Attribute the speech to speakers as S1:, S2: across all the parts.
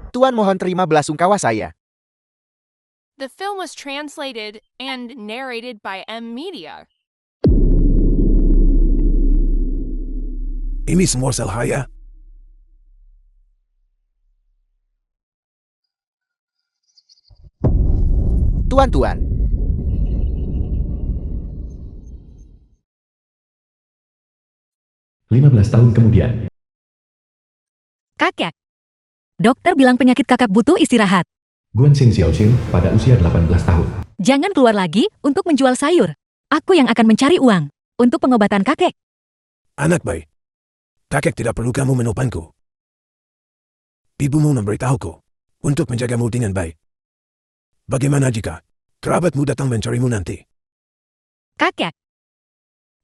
S1: Tuan mohon terima belasungkawa saya.
S2: The film was translated and narrated by M Media.
S3: Ini semua salah saya.
S1: Tuan-tuan,
S4: 15 tahun kemudian.
S5: Kakek. Dokter bilang penyakit kakak butuh istirahat.
S4: Guanxin Xiaoxing pada usia 18 tahun.
S5: Jangan keluar lagi untuk menjual sayur. Aku yang akan mencari uang untuk pengobatan kakek.
S3: Anak baik. Kakek tidak perlu kamu menopangku. Ibumu memberitahuku untuk menjagamu dengan baik. Bagaimana jika kerabatmu datang mencarimu nanti?
S5: Kakek.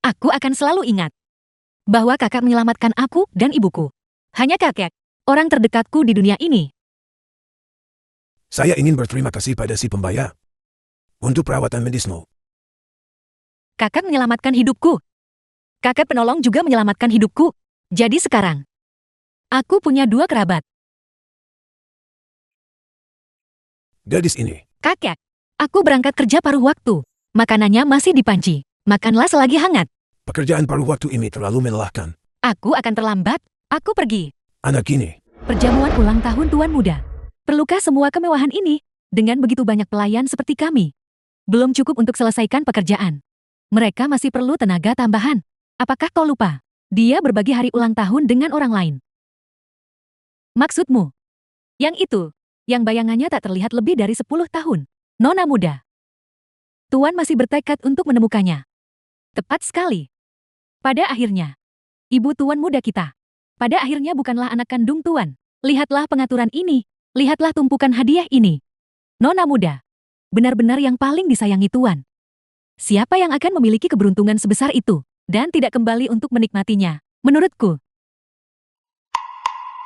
S5: Aku akan selalu ingat bahwa kakak menyelamatkan aku dan ibuku. Hanya kakek, orang terdekatku di dunia ini.
S3: Saya ingin berterima kasih pada si pembayar untuk perawatan medismu.
S5: Kakak menyelamatkan hidupku. Kakek penolong juga menyelamatkan hidupku. Jadi sekarang, aku punya 2 kerabat.
S3: Gadis ini,
S5: Kakek, aku berangkat kerja paruh waktu. Makanannya masih di panci. Makanlah selagi hangat.
S3: pekerjaan paruh waktu ini terlalu melelahkan.
S5: Aku akan terlambat. Aku pergi.
S3: Anak ini,
S5: Perjamuan ulang tahun Tuan Muda. Perlukah semua kemewahan ini? Dengan begitu banyak pelayan seperti kami. Belum cukup untuk selesaikan pekerjaan. Mereka masih perlu tenaga tambahan. Apakah kau lupa? Dia berbagi hari ulang tahun dengan orang lain. Maksudmu? Yang itu, yang bayangannya tak terlihat lebih dari 10 tahun. Nona muda. Tuan masih bertekad untuk menemukannya. Tepat sekali. Pada akhirnya, ibu Tuan muda kita. Pada akhirnya bukanlah anak kandung Tuan. Lihatlah pengaturan ini. Lihatlah tumpukan hadiah ini. Nona muda. Benar-benar yang paling disayangi Tuan. Siapa yang akan memiliki keberuntungan sebesar itu dan tidak kembali untuk menikmatinya? Menurutku,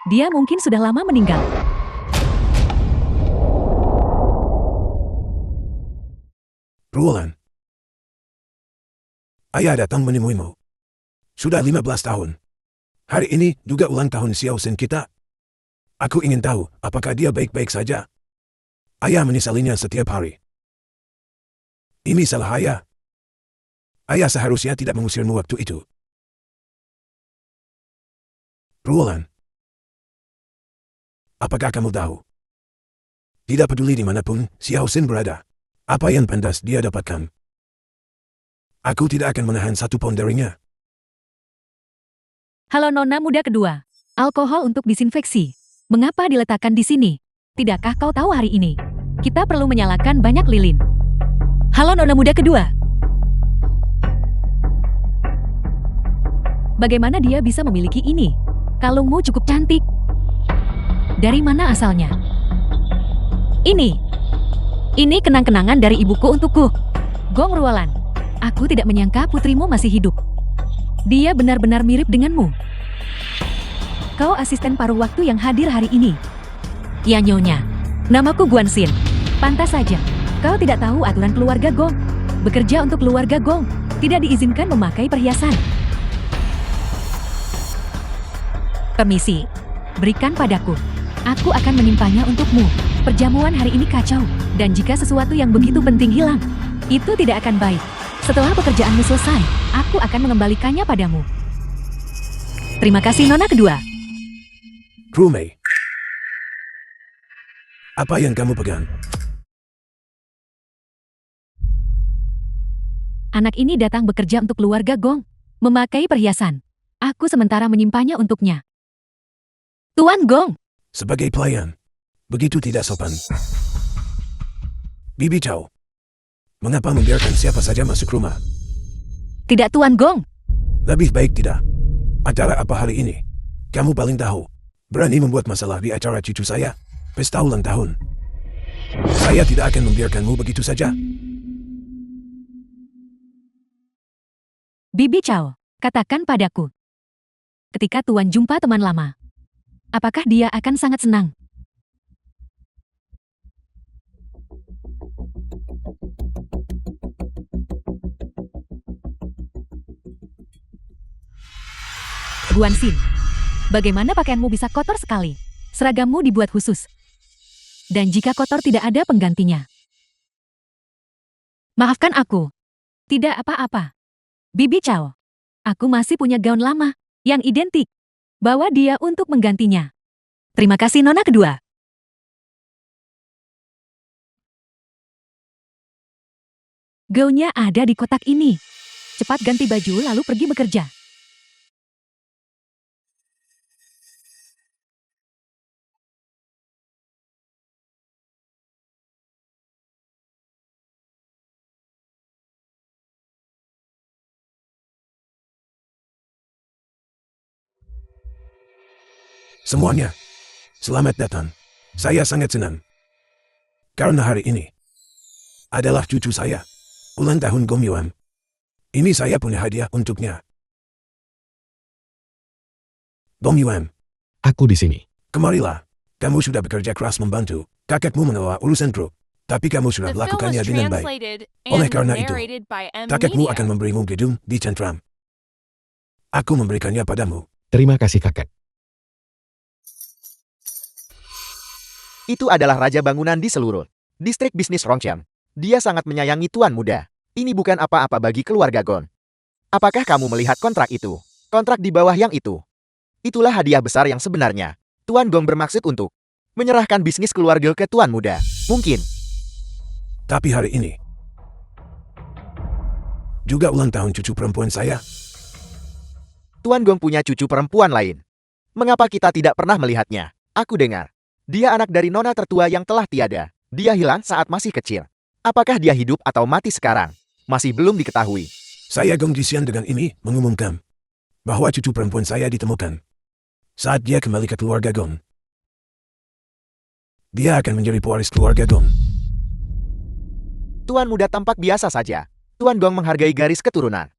S5: dia mungkin sudah lama meninggal.
S3: Ruolan. Ayah datang menemuimu. Sudah 15 tahun. Hari ini juga ulang tahun Xiaoxin kita. Aku ingin tahu apakah dia baik-baik saja. Ayah menyesalinya setiap hari. Ini salah ayah. Ayah seharusnya tidak mengusirmu waktu itu. Ruolan. Apakah kamu tahu? Tidak peduli dimanapun Xiaoxin berada. Apa yang pantas dia dapatkan? Aku tidak akan menahan satu pun darinya.
S5: Halo Nona muda kedua. Alkohol untuk disinfeksi. Mengapa diletakkan di sini? Tidakkah kau tahu hari ini? Kita perlu menyalakan banyak lilin. Halo Nona muda kedua. Bagaimana dia bisa memiliki ini? Kalungmu cukup cantik. Dari mana asalnya? Ini kenang-kenangan dari ibuku untukku. Gong Ruolan. Aku tidak menyangka putrimu masih hidup. Dia benar-benar mirip denganmu. Kau asisten paruh waktu yang hadir hari ini. Ya Nyonya. Namaku Guanxin. Pantas saja. Kau tidak tahu aturan keluarga Gong. Bekerja untuk keluarga Gong tidak diizinkan memakai perhiasan. Permisi. Berikan padaku. Aku akan menyimpannya untukmu. Perjamuan hari ini kacau. Dan jika sesuatu yang begitu penting hilang, itu tidak akan baik. Setelah pekerjaanmu selesai, aku akan mengembalikannya padamu. Terima kasih Nona kedua.
S3: Rumei. Apa yang kamu pegang?
S5: Anak ini datang bekerja untuk keluarga Gong. Memakai perhiasan. Aku sementara menyimpannya untuknya. Tuan Gong.
S3: Sebagai pelayan, begitu tidak sopan. Bibi Chow. Mengapa membiarkan siapa saja masuk rumah?
S5: Tidak Tuan Gong.
S3: Lebih baik tidak. Acara apa hari ini? Kamu paling tahu. Berani membuat masalah di acara cucu saya. Pesta ulang tahun. Saya tidak akan membiarkanmu begitu saja.
S5: Bibi Chow, katakan padaku. Ketika Tuan jumpa teman lama, apakah dia akan sangat senang? Guanxin, bagaimana pakaianmu bisa kotor sekali? Seragammu dibuat khusus. Dan jika kotor tidak ada penggantinya. Maafkan aku. Tidak apa-apa. Bibi Chow. Aku masih punya gaun lama, yang identik. Bawa dia untuk menggantinya. Terima kasih nona kedua. Gaunnya ada di kotak ini. Cepat ganti baju lalu pergi bekerja.
S3: Semuanya, selamat datang. Saya sangat senang. Karena hari ini adalah cucu saya, ulang tahun Gong Yuan. Ini saya punya hadiah untuknya. Gong Yuan,
S4: Aku di sini.
S3: kemarilah. Kamu sudah bekerja keras membantu kakekmu mengelola urusan grup. Tapi kamu sudah
S2: The film was
S3: melakukannya dengan baik.
S2: translated
S3: Oleh
S2: and
S3: karena itu,
S2: narrated by M
S3: kakekmu
S2: Media.
S3: akan memberimu gedung di Centram. Aku memberikannya padamu.
S4: Terima kasih kakek.
S1: Itu adalah raja bangunan di seluruh distrik bisnis Rongchen. Dia sangat menyayangi tuan muda. Ini bukan apa-apa bagi keluarga Gon. Apakah kamu melihat kontrak itu? Kontrak di bawah yang itu. Itulah hadiah besar yang sebenarnya. Tuan Gong bermaksud untuk menyerahkan bisnis keluarga ke tuan muda. Mungkin.
S3: Tapi hari ini juga ulang tahun cucu perempuan saya.
S1: Tuan Gong punya cucu perempuan lain. Mengapa kita tidak pernah melihatnya? Aku dengar. Dia anak dari nona tertua yang telah tiada. Dia hilang saat masih kecil. Apakah dia hidup atau mati sekarang? Masih belum diketahui.
S3: Saya Gong Jisian dengan ini mengumumkan bahwa cucu perempuan saya ditemukan. Saat dia kembali ke keluarga Gong, dia akan menjadi pewaris keluarga Gong.
S1: Tuan muda tampak biasa saja. Tuan Gong menghargai garis keturunan.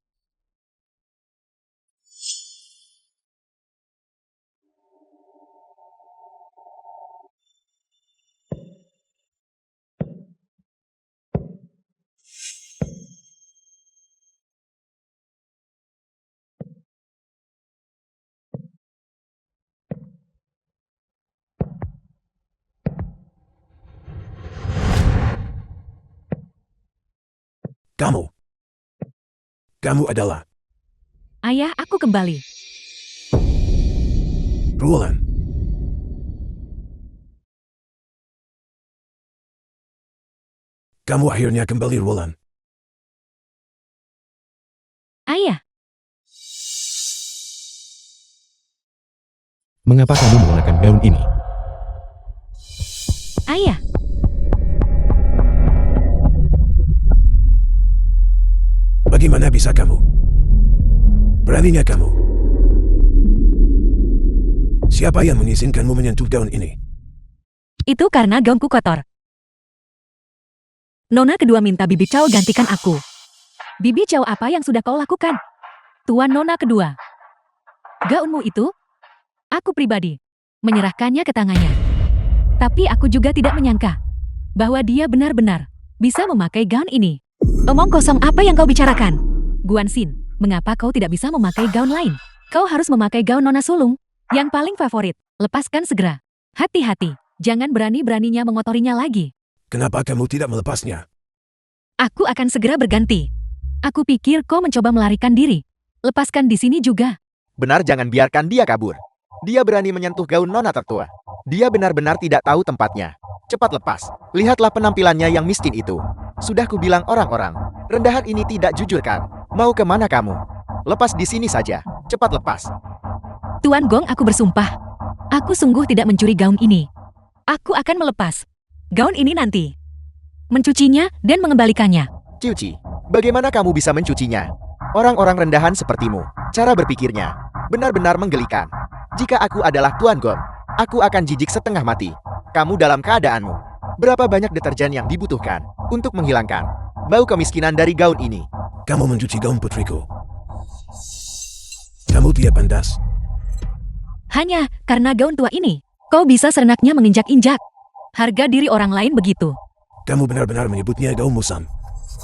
S3: Kamu adalah
S5: Ayah, aku kembali.
S3: Ruolan. Kamu akhirnya kembali, Ruolan.
S5: Ayah,
S4: Mengapa kamu menggunakan gaun ini?
S5: ayah.
S3: Bagaimana bisa kamu? Beraninya kamu? Siapa yang mengizinkanmu menyentuh gaun ini?
S5: Itu karena gaunku kotor. Nona kedua minta Bibi Chow gantikan aku. Bibi Chow, apa yang sudah kau lakukan? Tuan Nona kedua. Gaunmu itu? Aku pribadi menyerahkannya ke tangannya. Tapi aku juga tidak menyangka bahwa dia benar-benar bisa memakai gaun ini. Omong kosong, apa yang kau bicarakan? Guanxin, mengapa kau tidak bisa memakai gaun lain? Kau harus memakai gaun Nona sulung yang paling favorit. Lepaskan segera. Hati-hati, jangan berani-beraninya mengotorinya lagi.
S3: Kenapa kamu tidak melepasnya?
S5: Aku akan segera berganti. Aku pikir kau mencoba melarikan diri. Lepaskan di sini juga.
S1: Benar, jangan biarkan dia kabur. Dia berani menyentuh gaun nona tertua. Dia benar-benar tidak tahu tempatnya. Cepat lepas. Lihatlah penampilannya yang miskin itu. Sudah kubilang orang-orang, rendahan ini tidak jujur kan? Mau kemana kamu? Lepas di sini saja. Cepat lepas.
S5: Tuan Gong, aku bersumpah. Aku sungguh tidak mencuri gaun ini. Aku akan melepas gaun ini nanti. Mencucinya dan mengembalikannya.
S1: Ciuci, bagaimana kamu bisa mencucinya? Orang-orang rendahan sepertimu, cara berpikirnya benar-benar menggelikan. Jika aku adalah Tuan Gong, aku akan jijik setengah mati. Kamu dalam keadaanmu. Berapa banyak deterjen yang dibutuhkan untuk menghilangkan bau kemiskinan dari gaun ini?
S3: Kamu mencuci gaun putriku. Kamu tidak pantas.
S5: Hanya karena gaun tua ini, kau bisa serenaknya menginjak-injak harga diri orang lain begitu.
S3: Kamu benar-benar menyebutnya gaun musang.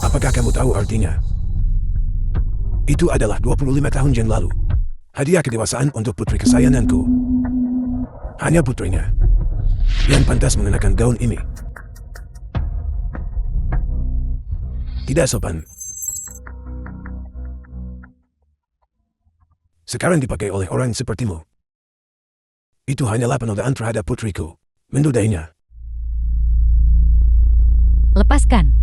S3: Apakah kamu tahu artinya? Itu adalah 25 tahun yang lalu. Hadiah kedewasaan untuk putri kesayanganku. Hanya putrinya. Yang pantas mengenakan gaun ini. Tidak sopan. Sekarang dipakai oleh orang sepertimu. Itu hanyalah penodaan terhadap putriku. Mendudainya.
S5: Lepaskan.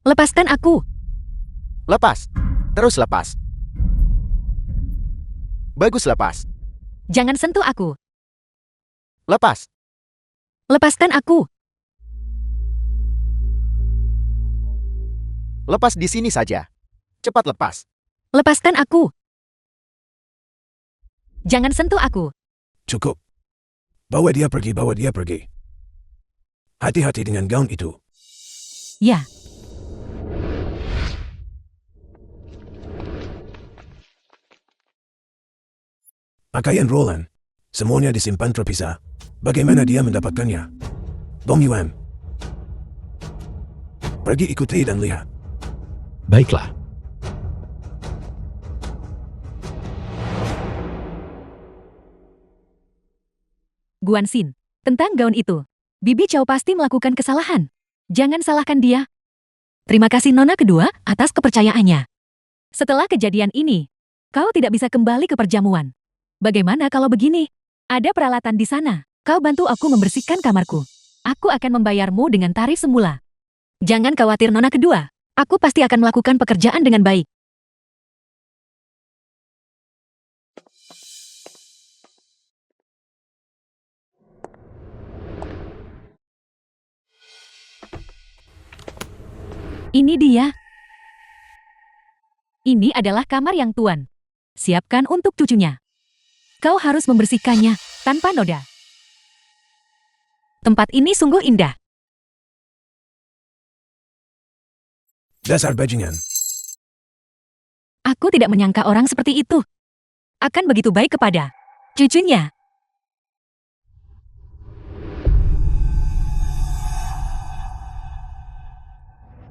S5: Lepaskan aku.
S1: Lepas. Terus lepas. Bagus lepas.
S5: Jangan sentuh aku.
S1: Lepas.
S5: Lepaskan aku.
S1: Lepas di sini saja. Cepat lepas.
S5: Lepaskan aku. Jangan sentuh aku.
S3: Cukup. Bawa dia pergi, bawa dia pergi. Hati-hati dengan gaun itu.
S5: Ya.
S3: Pakaian Roland. Semuanya disimpan terpisah. Bagaimana dia mendapatkannya? Bom Yuan. Pergi ikuti dan lihat.
S4: Baiklah.
S5: Guanxin, tentang gaun itu. Bibi Chow pasti melakukan kesalahan. Jangan salahkan dia. Terima kasih Nona kedua atas kepercayaannya. Setelah kejadian ini, kau tidak bisa kembali ke perjamuan. Bagaimana kalau begini? Ada peralatan di sana. Kau bantu aku membersihkan kamarku. Aku akan membayarmu dengan tarif semula. Jangan khawatir Nona kedua. Aku pasti akan melakukan pekerjaan dengan baik. Ini dia. Ini adalah kamar yang tuan siapkan untuk cucunya. Kau harus membersihkannya tanpa noda. Tempat ini sungguh indah.
S3: Dasar bajingan.
S5: Aku tidak menyangka orang seperti itu akan begitu baik kepada cucunya.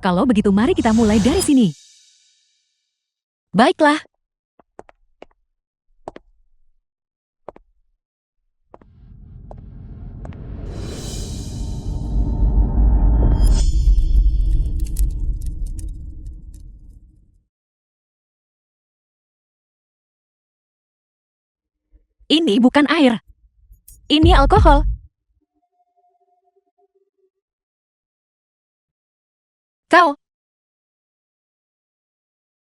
S5: Kalau begitu mari kita mulai dari sini. Baiklah. Ini bukan air. Ini alkohol. Kau.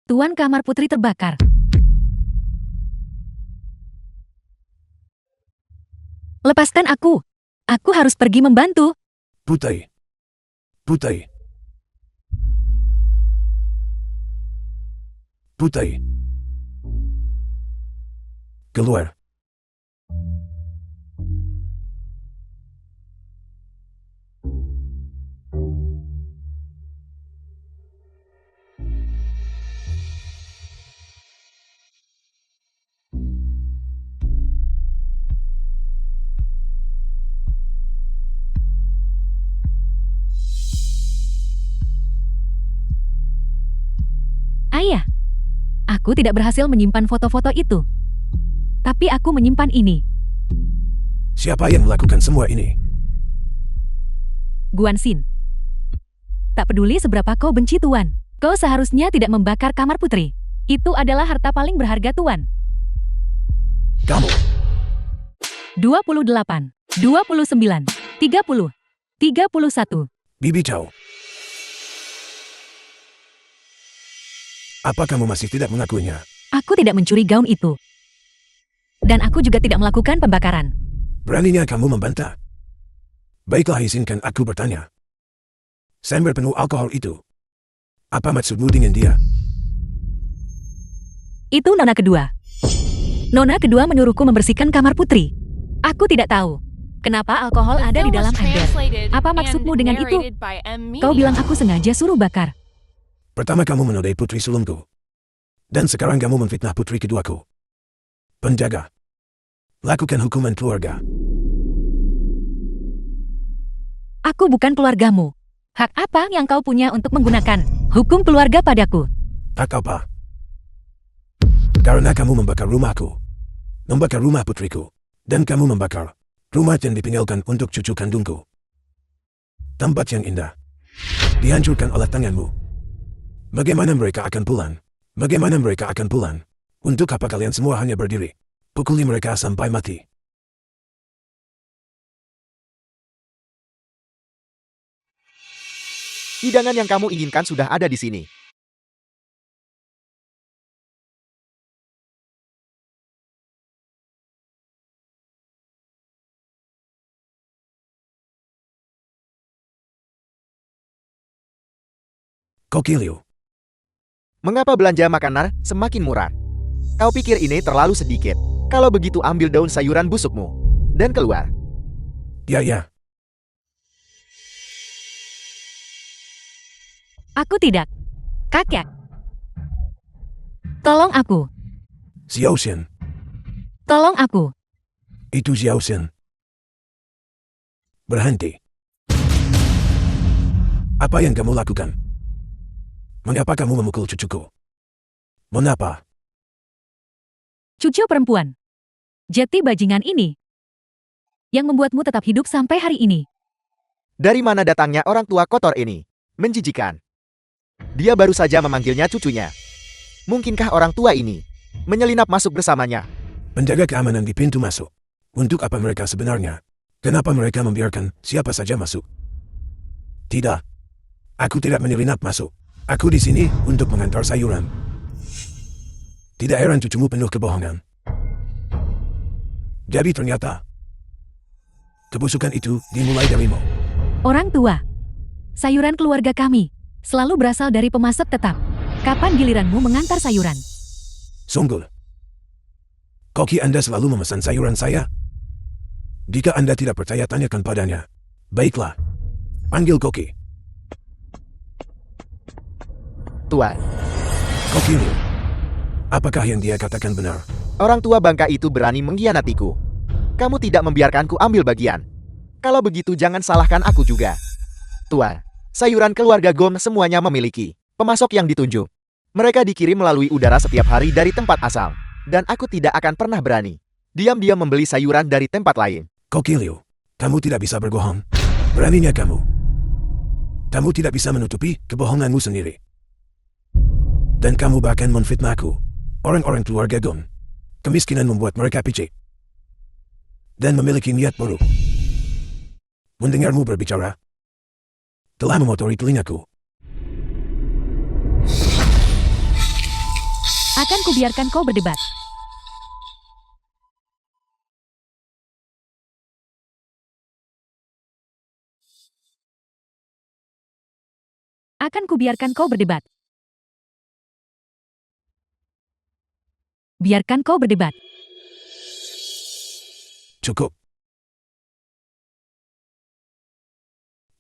S5: Tuan kamar putri terbakar. Lepaskan aku. Aku harus pergi membantu.
S3: Putri. Putri. Putri. Keluar.
S5: Ayah, aku tidak berhasil menyimpan foto-foto itu. Tapi aku menyimpan ini.
S3: Siapa yang melakukan semua ini?
S5: Guanxin. Tak peduli seberapa kau benci Tuan, kau seharusnya tidak membakar kamar putri. Itu adalah harta paling berharga Tuan.
S3: Kamu.
S5: 28, 29, 30, 31.
S3: Bibi Chow. Apa kamu masih tidak mengakuinya?
S5: Aku tidak mencuri gaun itu. Dan aku juga tidak melakukan pembakaran.
S3: Beraninya kamu membantah? Baiklah, izinkan aku bertanya. Sember penuh alkohol itu. Apa maksudmu dengan dia?
S5: Itu Nona kedua. Nona kedua menyuruhku membersihkan kamar putri. Aku tidak tahu kenapa alkohol
S2: The
S5: ada di
S2: film was
S5: dalam ember.
S2: translated
S5: Apa
S2: and
S5: maksudmu dengan itu?
S2: narrated by M
S5: Kau
S2: Media.
S5: bilang aku sengaja suruh bakar.
S3: Pertama kamu menodai putri sulungku. Dan sekarang kamu memfitnah putri keduaku. Penjaga. Lakukan hukuman keluarga.
S5: Aku bukan keluargamu. Hak apa yang kau punya untuk menggunakan hukum keluarga padaku?
S3: Hak apa? Karena kamu membakar rumahku. Membakar rumah putriku. Dan kamu membakar rumah yang ditinggalkan untuk cucu kandungku. Tempat yang indah dihancurkan oleh tanganmu. Bagaimana mereka akan pulang? Bagaimana mereka akan pulang? Untuk apa kalian semua hanya berdiri? Pukuli mereka sampai mati.
S1: Hidangan yang kamu inginkan sudah ada di sini.
S3: Kokilio,
S1: Mengapa belanja makanan semakin murah? Kau pikir ini terlalu sedikit? Kalau begitu ambil daun sayuran busukmu dan keluar.
S3: ya.
S5: Aku tidak. Kakek. Tolong aku.
S3: Xiaoxian,
S5: Tolong aku.
S3: itu Xiaoxian. Berhenti. Apa yang kamu lakukan? Mengapa kamu memukul cucuku? Mengapa?
S5: Cucu perempuan. Jeti bajingan ini. Yang membuatmu tetap hidup sampai hari ini.
S1: Dari mana datangnya orang tua kotor ini? Menjijikan. Dia baru saja memanggilnya cucunya. Mungkinkah orang tua ini menyelinap masuk bersamanya?
S3: Menjaga keamanan di pintu masuk. Untuk apa mereka sebenarnya? Kenapa mereka membiarkan siapa saja masuk? Tidak. Aku tidak menyelinap masuk. Aku di sini untuk mengantar sayuran. Tidak heran cucumu penuh kebohongan. Jadi ternyata kebusukan itu dimulai darimu.
S5: Orang tua. Sayuran keluarga kami selalu berasal dari pemasok tetap. Kapan giliranmu mengantar sayuran?
S3: Sungguh. Koki Anda selalu memesan sayuran saya? Jika Anda tidak percaya, tanyakan padanya. Baiklah. Panggil Koki.
S1: Tuan,
S3: Kokilio. Apakah yang dia katakan benar?
S1: orang tua bangka itu berani mengkhianatiku. Kamu tidak membiarkanku ambil bagian. Kalau begitu jangan salahkan aku juga. Tuan, sayuran keluarga Gom semuanya memiliki pemasok yang ditunjuk. Mereka dikirim melalui udara setiap hari dari tempat asal. Dan aku tidak akan pernah berani diam-diam membeli sayuran dari tempat lain.
S3: Kokilio, kamu tidak bisa berbohong. Beraninya kamu. Kamu tidak bisa menutupi kebohonganmu sendiri. Dan kamu bahkan menfitnahku. Orang-orang keluarga Gon. Kemiskinan membuat mereka picik. Dan memiliki niat buruk. Mendengarmu berbicara telah memotori telingaku.
S5: Akan kubiarkan kau berdebat. Akan kubiarkan kau berdebat. Biarkan kau berdebat.
S3: Cukup.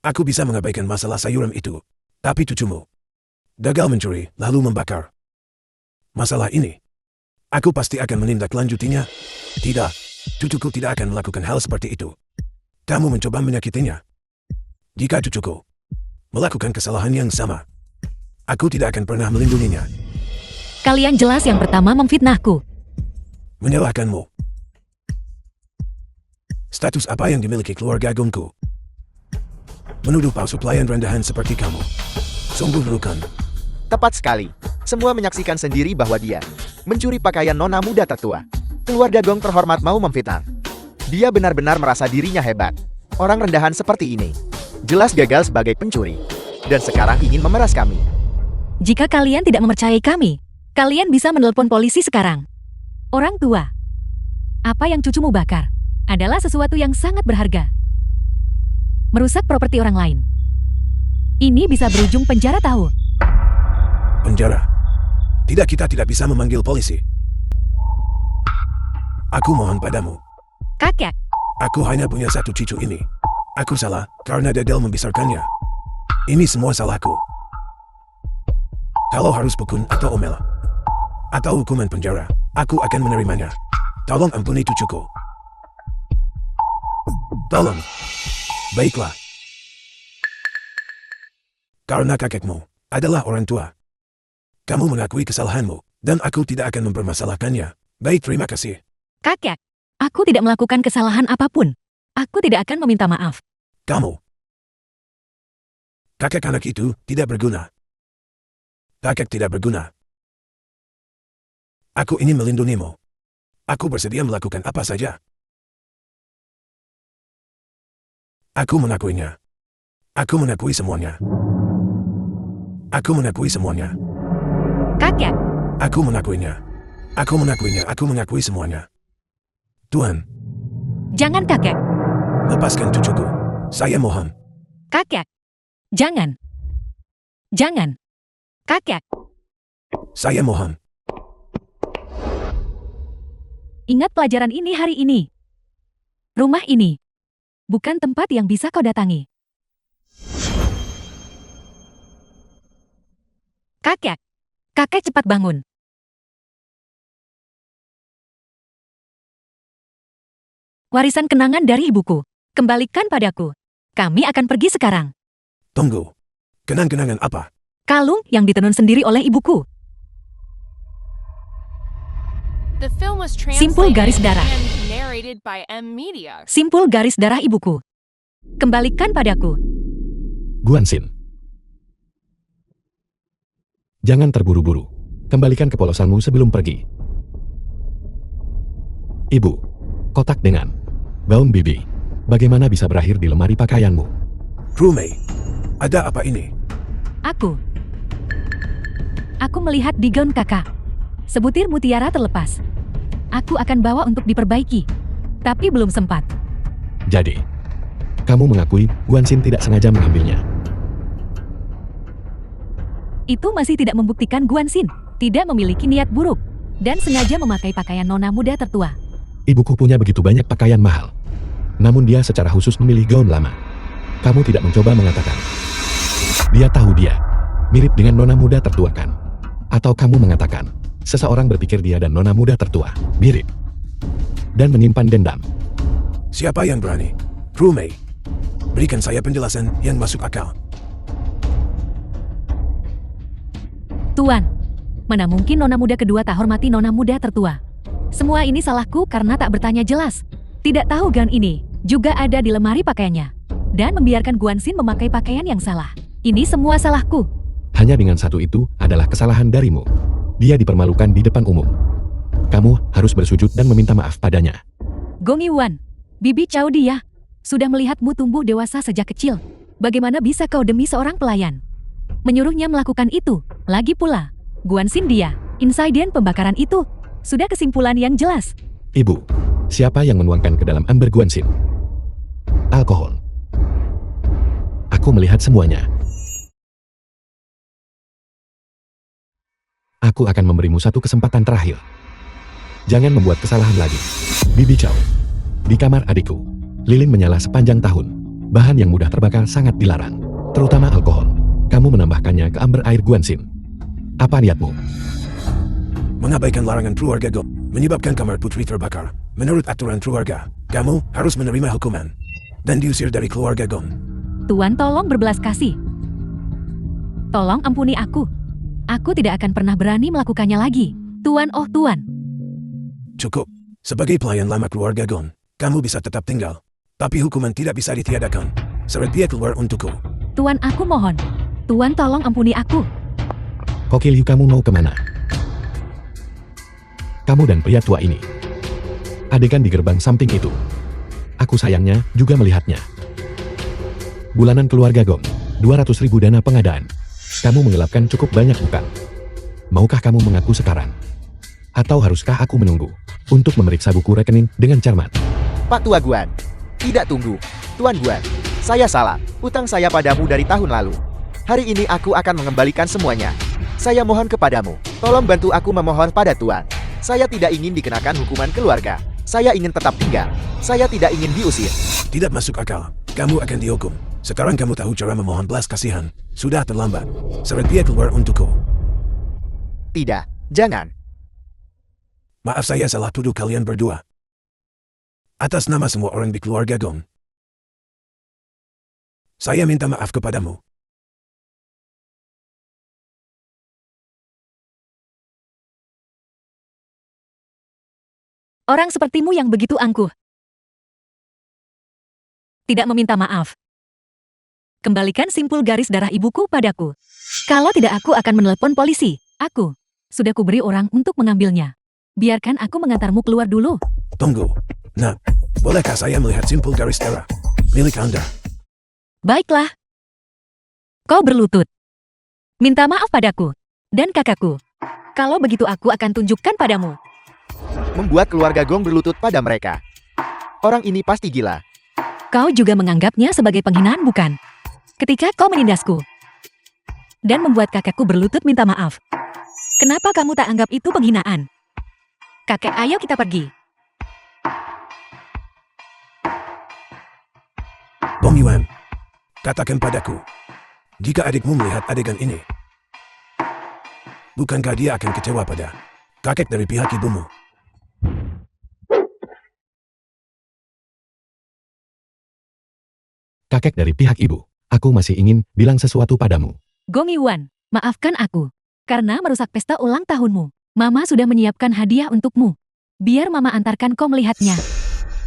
S3: Aku bisa mengabaikan masalah sayuran itu. Tapi cucumu gagal mencuri lalu membakar. Masalah ini, aku pasti akan menindaklanjutinya. Tidak, cucuku tidak akan melakukan hal seperti itu. Kamu mencoba menyakitinya. Jika cucuku melakukan kesalahan yang sama, aku tidak akan pernah melindunginya.
S5: Kalian jelas yang pertama memfitnahku.
S3: Menyalahkanmu. Status apa yang dimiliki keluarga Gonku? Menuduh palsu pelayan rendahan seperti kamu. Sungguh melukan.
S1: Tepat sekali. Semua menyaksikan sendiri bahwa dia mencuri pakaian nona muda tertua. Keluarga Gong terhormat mau memfitnah. Dia benar-benar merasa dirinya hebat. Orang rendahan seperti ini jelas gagal sebagai pencuri. Dan sekarang ingin memeras kami.
S5: Jika kalian tidak mempercayai kami, kalian bisa menelpon polisi sekarang. Orang tua, apa yang cucumu bakar adalah sesuatu yang sangat berharga. Merusak properti orang lain. Ini bisa berujung penjara tahu.
S3: Penjara. Tidak, kita tidak bisa memanggil polisi. Aku mohon padamu.
S5: Kakek,
S3: Aku hanya punya satu cucu ini. Aku salah karena Dedel membesarkannya. Ini semua salahku. Kalau harus pukul atau omel, atau hukuman penjara, aku akan menerimanya. Tolong ampuni cucuku. Tolong. Baiklah. Karena kakekmu adalah orang tua. Kamu mengakui kesalahanmu, dan aku tidak akan mempermasalahkannya. Baik, terima kasih.
S5: kakek, Aku tidak melakukan kesalahan apapun. Aku tidak akan meminta maaf.
S3: Kamu. Kakek anak itu tidak berguna. Kakek tidak berguna. Aku ingin melindungimu. Aku bersedia melakukan apa saja. Aku mengakuinya. Aku mengakui semuanya. Aku mengakui semuanya.
S5: Kakek,
S3: Aku mengakuinya. Aku mengakuinya. Aku mengakui semuanya. Tuan,
S5: jangan kakek.
S3: lepaskan cucuku. Saya mohon.
S5: Kakek. Jangan. Jangan. Kakek,
S3: Saya mohon.
S5: ingat pelajaran ini hari ini. Rumah ini bukan tempat yang bisa kau datangi. Kakek. Kakek cepat bangun. Warisan kenangan dari ibuku. Kembalikan padaku. Kami akan pergi sekarang.
S3: Tunggu. Kenang-kenangan apa?
S5: Kalung yang ditenun sendiri oleh ibuku.
S2: The film was
S5: Simpul garis
S2: translated
S5: darah.
S2: and narrated by M Media.
S5: Simpul garis darah ibuku. Kembalikan padaku.
S4: Guanxin. Jangan terburu-buru. Kembalikan kepolosanmu sebelum pergi. Ibu, kotak dengan gaun bibi. Bagaimana bisa berakhir di lemari pakaianmu?
S3: Rumei. Ada apa ini?
S5: Aku melihat di gaun kakak. Sebutir mutiara terlepas. Aku akan bawa untuk diperbaiki. Tapi belum sempat.
S4: Jadi, kamu mengakui Guanxin tidak sengaja mengambilnya.
S5: Itu masih tidak membuktikan Guanxin tidak memiliki niat buruk dan sengaja memakai pakaian nona muda tertua.
S4: Ibuku punya begitu banyak pakaian mahal. Namun dia secara khusus memilih gaun lama. Kamu tidak mencoba mengatakan. Dia tahu dia mirip dengan nona muda tertua kan? Atau kamu mengatakan, seseorang berpikir dia dan nona muda tertua mirip dan menyimpan dendam.
S3: Siapa yang berani? Rumei. Berikan saya penjelasan yang masuk akal.
S5: Tuan, mana mungkin nona muda kedua tak hormati nona muda tertua? Semua ini salahku karena tak bertanya jelas. Tidak tahu gaun ini juga ada di lemari pakaiannya. Dan membiarkan Guanxin memakai pakaian yang salah. Ini semua salahku.
S4: Hanya dengan satu itu adalah kesalahan darimu. Dia dipermalukan di depan umum. Kamu harus bersujud dan meminta maaf padanya.
S5: Gong Yuan, Bibi Cao Dia, sudah melihatmu tumbuh dewasa sejak kecil. Bagaimana bisa kau demi seorang pelayan menyuruhnya melakukan itu? Lagi pula, Guanxin dia, insiden pembakaran itu, sudah kesimpulan yang jelas.
S4: Ibu, siapa yang menuangkan ke dalam ember Guanxin? Alkohol. Aku melihat semuanya. Aku akan memberimu satu kesempatan terakhir. Jangan membuat kesalahan lagi. Bibi Chow. Di kamar adikku, lilin menyala sepanjang tahun. Bahan yang mudah terbakar sangat dilarang, terutama alkohol. Kamu menambahkannya ke ember air Guanxin. Apa niatmu?
S3: Mengabaikan larangan keluarga Go menyebabkan kamar putri terbakar. Menurut aturan keluarga, kamu harus menerima hukuman dan diusir dari keluarga Gon.
S5: Tuan tolong berbelas kasih. Tolong ampuni aku. Aku tidak akan pernah berani melakukannya lagi. Tuan, oh Tuan.
S3: Cukup. Sebagai pelayan lama keluarga Gon, kamu bisa tetap tinggal. Tapi hukuman tidak bisa ditiadakan. Seret dia keluar untukku.
S5: Tuan, aku mohon. Tuan tolong ampuni aku.
S4: Kokil Yu, kamu mau kemana? Kamu dan pria tua ini. Adegan di gerbang samping itu. Aku sayangnya juga melihatnya. Bulanan keluarga Gong, 200.000 dana pengadaan. Kamu menggelapkan cukup banyak bukan? Maukah kamu mengaku sekarang? Atau haruskah aku menunggu untuk memeriksa buku rekening dengan cermat?
S1: Pak Tua Guan. Tidak tunggu. Tuan Guan, saya salah. Utang saya padamu dari tahun lalu. Hari ini aku akan mengembalikan semuanya. Saya mohon kepadamu, tolong bantu aku memohon pada Tuan. Saya tidak ingin dikenakan hukuman keluarga. Saya ingin tetap tinggal. Saya tidak ingin diusir.
S3: Tidak masuk akal. Kamu akan dihukum. Sekarang kamu tahu cara memohon belas kasihan. Sudah terlambat. Seret dia keluar untukku.
S1: Tidak, jangan.
S3: Maaf, saya salah tuduh kalian berdua. Atas nama semua orang di keluarga Gong, saya minta maaf kepadamu.
S5: Orang sepertimu yang begitu angkuh. Tidak meminta maaf. Kembalikan simpul garis darah ibuku padaku. Kalau tidak aku akan menelepon polisi. Aku sudah kuberi orang untuk mengambilnya. Biarkan aku mengantarmu keluar dulu.
S3: Tunggu. Nak, bolehkah saya melihat simpul garis darah milik Anda?
S5: Baiklah. Kau berlutut. Minta maaf padaku dan kakakku. Kalau begitu aku akan tunjukkan padamu.
S1: Membuat keluarga Gong berlutut pada mereka. Orang ini pasti gila.
S5: Kau juga menganggapnya sebagai penghinaan, bukan? Ketika kau menindasku dan membuat kakekku berlutut minta maaf. Kenapa kamu tak anggap itu penghinaan? Kakek, ayo kita pergi.
S3: Bong Yuan, katakan padaku, jika adikmu melihat adegan ini, bukankah dia akan kecewa pada kakek dari pihak ibumu?
S4: Kakek dari pihak ibu, aku masih ingin bilang sesuatu padamu.
S5: Gong Yuan, maafkan aku. Karena merusak pesta ulang tahunmu. Mama sudah menyiapkan hadiah untukmu. Biar mama antarkan kau melihatnya.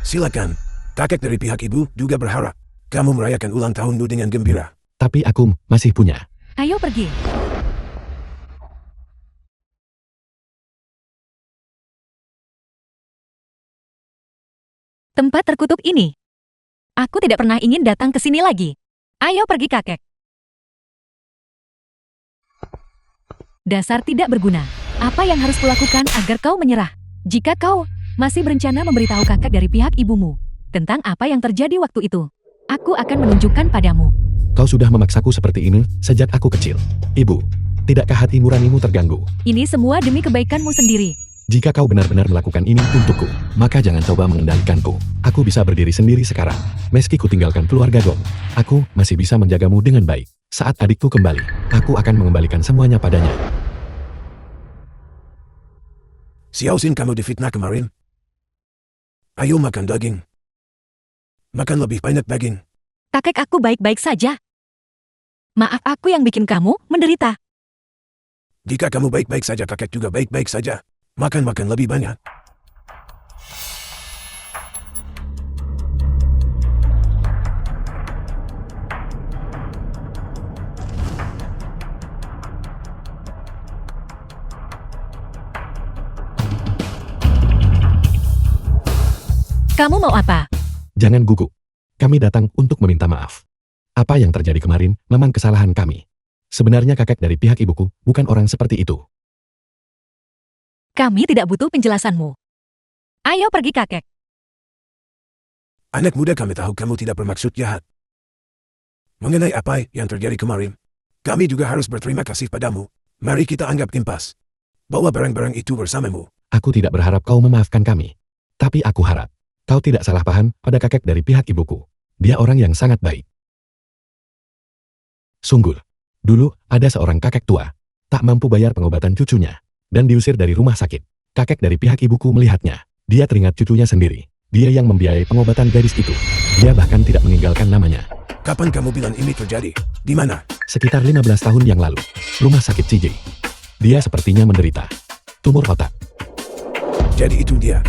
S3: Silakan, kakek dari pihak ibu juga berharap kamu merayakan ulang tahunmu dengan gembira.
S4: Tapi aku masih punya.
S5: Ayo pergi. Tempat terkutuk ini. Aku tidak pernah ingin datang ke sini lagi. Ayo pergi, kakek. Dasar tidak berguna. Apa yang harus kulakukan agar kau menyerah? Jika kau masih berencana memberitahu kakek dari pihak ibumu tentang apa yang terjadi waktu itu, aku akan menunjukkan padamu.
S4: Kau sudah memaksaku seperti ini sejak aku kecil. Ibu, tidakkah hati nuranimu terganggu?
S5: Ini semua demi kebaikanmu sendiri.
S4: Jika kau benar-benar melakukan ini untukku, maka jangan coba mengendalikanku. Aku bisa berdiri sendiri sekarang. Meski ku tinggalkan keluarga Gong, aku masih bisa menjagamu dengan baik. Saat adikku kembali, aku akan mengembalikan semuanya padanya.
S3: Xiao Xin, kamu difitnah kemarin? Ayo makan daging. Makan lebih banyak daging.
S5: Kakek, aku baik-baik saja. Maaf, aku yang bikin kamu menderita.
S3: Jika kamu baik-baik saja, kakek juga baik-baik saja. Makan-makan lebih banyak.
S5: Kamu mau apa?
S4: Jangan gugup. Kami datang untuk meminta maaf. Apa yang terjadi kemarin memang kesalahan kami. Sebenarnya kakek dari pihak ibuku bukan orang seperti itu.
S5: Kami tidak butuh penjelasanmu. Ayo pergi, kakek.
S3: Anak muda, kami tahu kamu tidak bermaksud jahat. Mengenai apa yang terjadi kemarin, kami juga harus berterima kasih padamu. Mari kita anggap impas. Bawa barang-barang itu bersamamu.
S4: Aku tidak berharap kau memaafkan kami. Tapi aku harap kau tidak salah paham pada kakek dari pihak ibuku. Dia orang yang sangat baik. Sungguh, dulu ada seorang kakek tua, tak mampu bayar pengobatan cucunya, dan diusir dari rumah sakit. Kakek dari pihak ibuku melihatnya. Dia teringat cucunya sendiri. Dia yang membiayai pengobatan gadis itu. Dia bahkan tidak meninggalkan namanya.
S3: Kapan kamu bilang ini terjadi? Di mana?
S4: Sekitar 15 tahun yang lalu, rumah sakit CJ. Dia sepertinya menderita tumor otak.
S3: Jadi itu dia.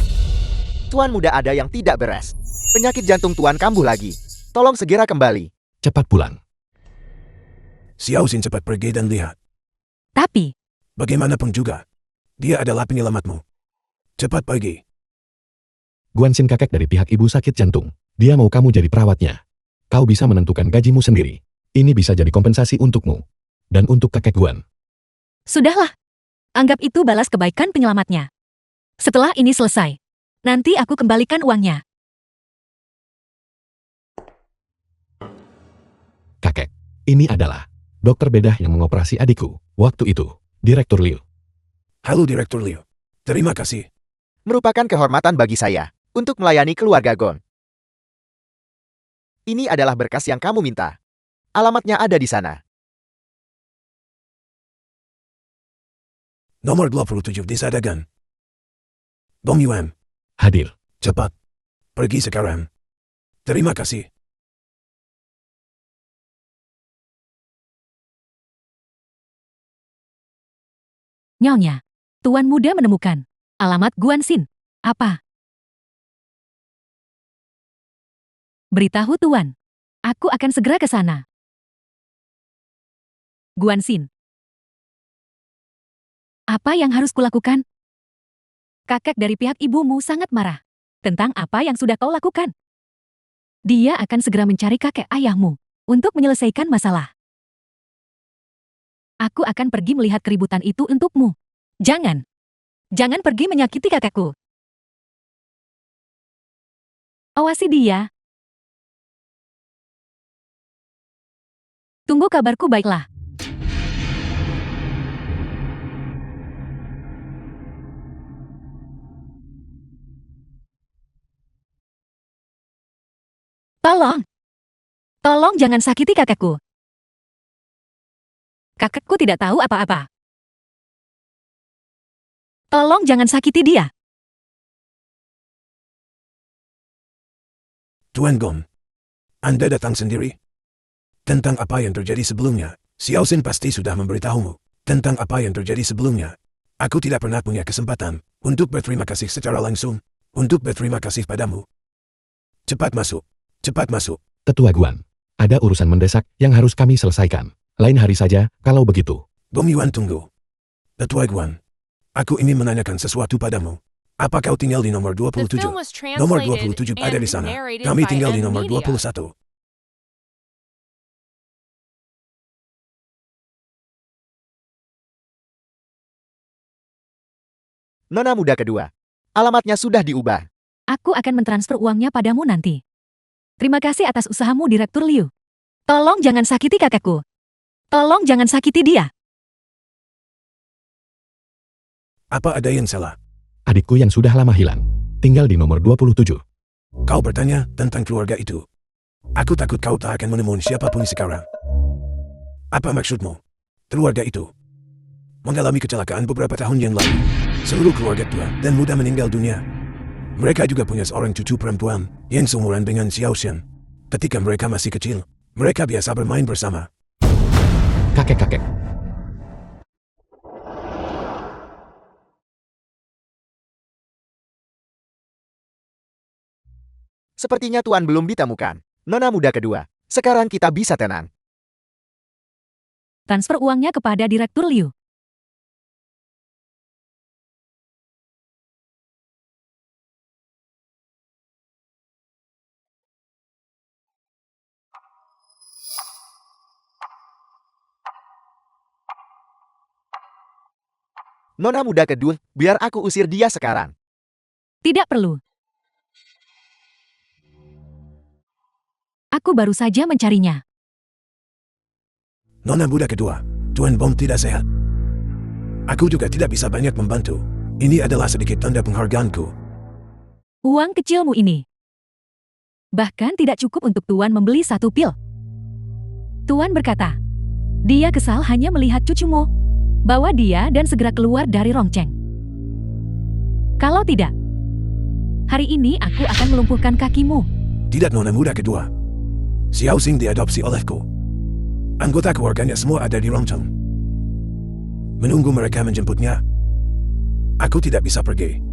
S1: Tuan muda, ada yang tidak beres. Penyakit jantung Tuan kambuh lagi. Tolong segera kembali.
S4: Cepat pulang.
S3: Xiao Xin, cepat pergi dan lihat.
S5: Tapi,
S3: Bagaimanapun juga, dia adalah penyelamatmu. Cepat pergi.
S4: Guanxin, kakek dari pihak ibu sakit jantung. Dia mau kamu jadi perawatnya. Kau bisa menentukan gajimu sendiri. Ini bisa jadi kompensasi untukmu. Dan untuk kakek Guan.
S5: sudahlah. Anggap itu balas kebaikan penyelamatnya. Setelah ini selesai, nanti aku kembalikan uangnya.
S4: Kakek, ini adalah dokter bedah yang mengoperasi adikku. Waktu itu, Direktur Liu.
S3: Halo Direktur Liu. Terima kasih.
S1: Merupakan kehormatan bagi saya untuk melayani keluarga Gon. Ini adalah berkas yang kamu minta. Alamatnya ada di sana.
S3: Nomor 27 Desa Dagan. Bong Yuan,
S4: Hadir.
S3: cepat. Pergi sekarang. Terima kasih.
S5: Nyonya, Tuan muda menemukan alamat Guanxin. Apa? Beritahu Tuan. Aku akan segera ke sana. Guanxin. Apa yang harus kulakukan? Kakek dari pihak ibumu sangat marah. Tentang apa yang sudah kau lakukan. Dia akan segera mencari kakek ayahmu untuk menyelesaikan masalah. Aku akan pergi melihat keributan itu untukmu. Jangan. Jangan pergi menyakiti kakekku. Awasi dia. Tunggu kabarku baiklah. Tolong. Tolong jangan sakiti kakekku. Kakekku tidak tahu apa-apa. Tolong jangan sakiti dia.
S3: Tuan Gong, Anda datang sendiri? Tentang apa yang terjadi sebelumnya, Xiao Xin pasti sudah memberitahumu. Tentang apa yang terjadi sebelumnya, aku tidak pernah punya kesempatan untuk berterima kasih secara langsung, untuk berterima kasih padamu. Cepat masuk, cepat masuk.
S4: Tetua Guan, ada urusan mendesak yang harus kami selesaikan. Lain hari saja, kalau begitu.
S3: Bom Yuan tunggu. Tetua Guan, aku ingin menanyakan sesuatu padamu. Apa kau tinggal di nomor
S2: The
S3: 27?
S2: film was
S3: Nomor
S2: translated
S3: 27 ada di
S2: and
S3: sana.
S2: narrated
S3: Kami
S2: by
S3: tinggal di
S2: M
S3: nomor
S2: Media.
S3: 21.
S1: Nona muda kedua. Alamatnya sudah diubah.
S5: Aku akan mentransfer uangnya padamu nanti. Terima kasih atas usahamu, Direktur Liu. Tolong jangan sakiti kakekku. Tolong jangan sakiti dia.
S3: Apa ada yang salah?
S4: Adikku yang sudah lama hilang. Tinggal di nomor 27.
S3: Kau bertanya tentang keluarga itu. Aku takut kau tak akan menemukan siapapun sekarang. Apa maksudmu? Keluarga itu mengalami kecelakaan beberapa tahun yang lalu. Seluruh keluarga tua dan muda meninggal dunia. Mereka juga punya seorang cucu perempuan yang seumuran dengan Xiao Xin. Ketika mereka masih kecil, mereka biasa bermain bersama.
S4: Kakek-kakek.
S1: Sepertinya Tuan belum ditemukan. Nona muda kedua. Sekarang kita bisa tenang.
S5: Transfer uangnya kepada Direktur Liu.
S1: Nona muda kedua, biar aku usir dia sekarang.
S5: Tidak perlu. Aku baru saja mencarinya.
S3: Nona muda kedua, Tuan Bom tidak sehat. Aku juga tidak bisa banyak membantu. Ini adalah sedikit tanda penghargaanku.
S5: Uang kecilmu ini. Bahkan tidak cukup untuk Tuan membeli satu pil. Tuan berkata, dia kesal hanya melihat cucumu. Bawa dia dan segera keluar dari Rongcheng. Kalau tidak, hari ini aku akan melumpuhkan kakimu.
S3: Tidak Nona muda kedua. Xiao Xin diadopsi olehku. Anggota keluarganya semua ada di Rongcheng. Menunggu mereka menjemputnya. Aku tidak bisa pergi.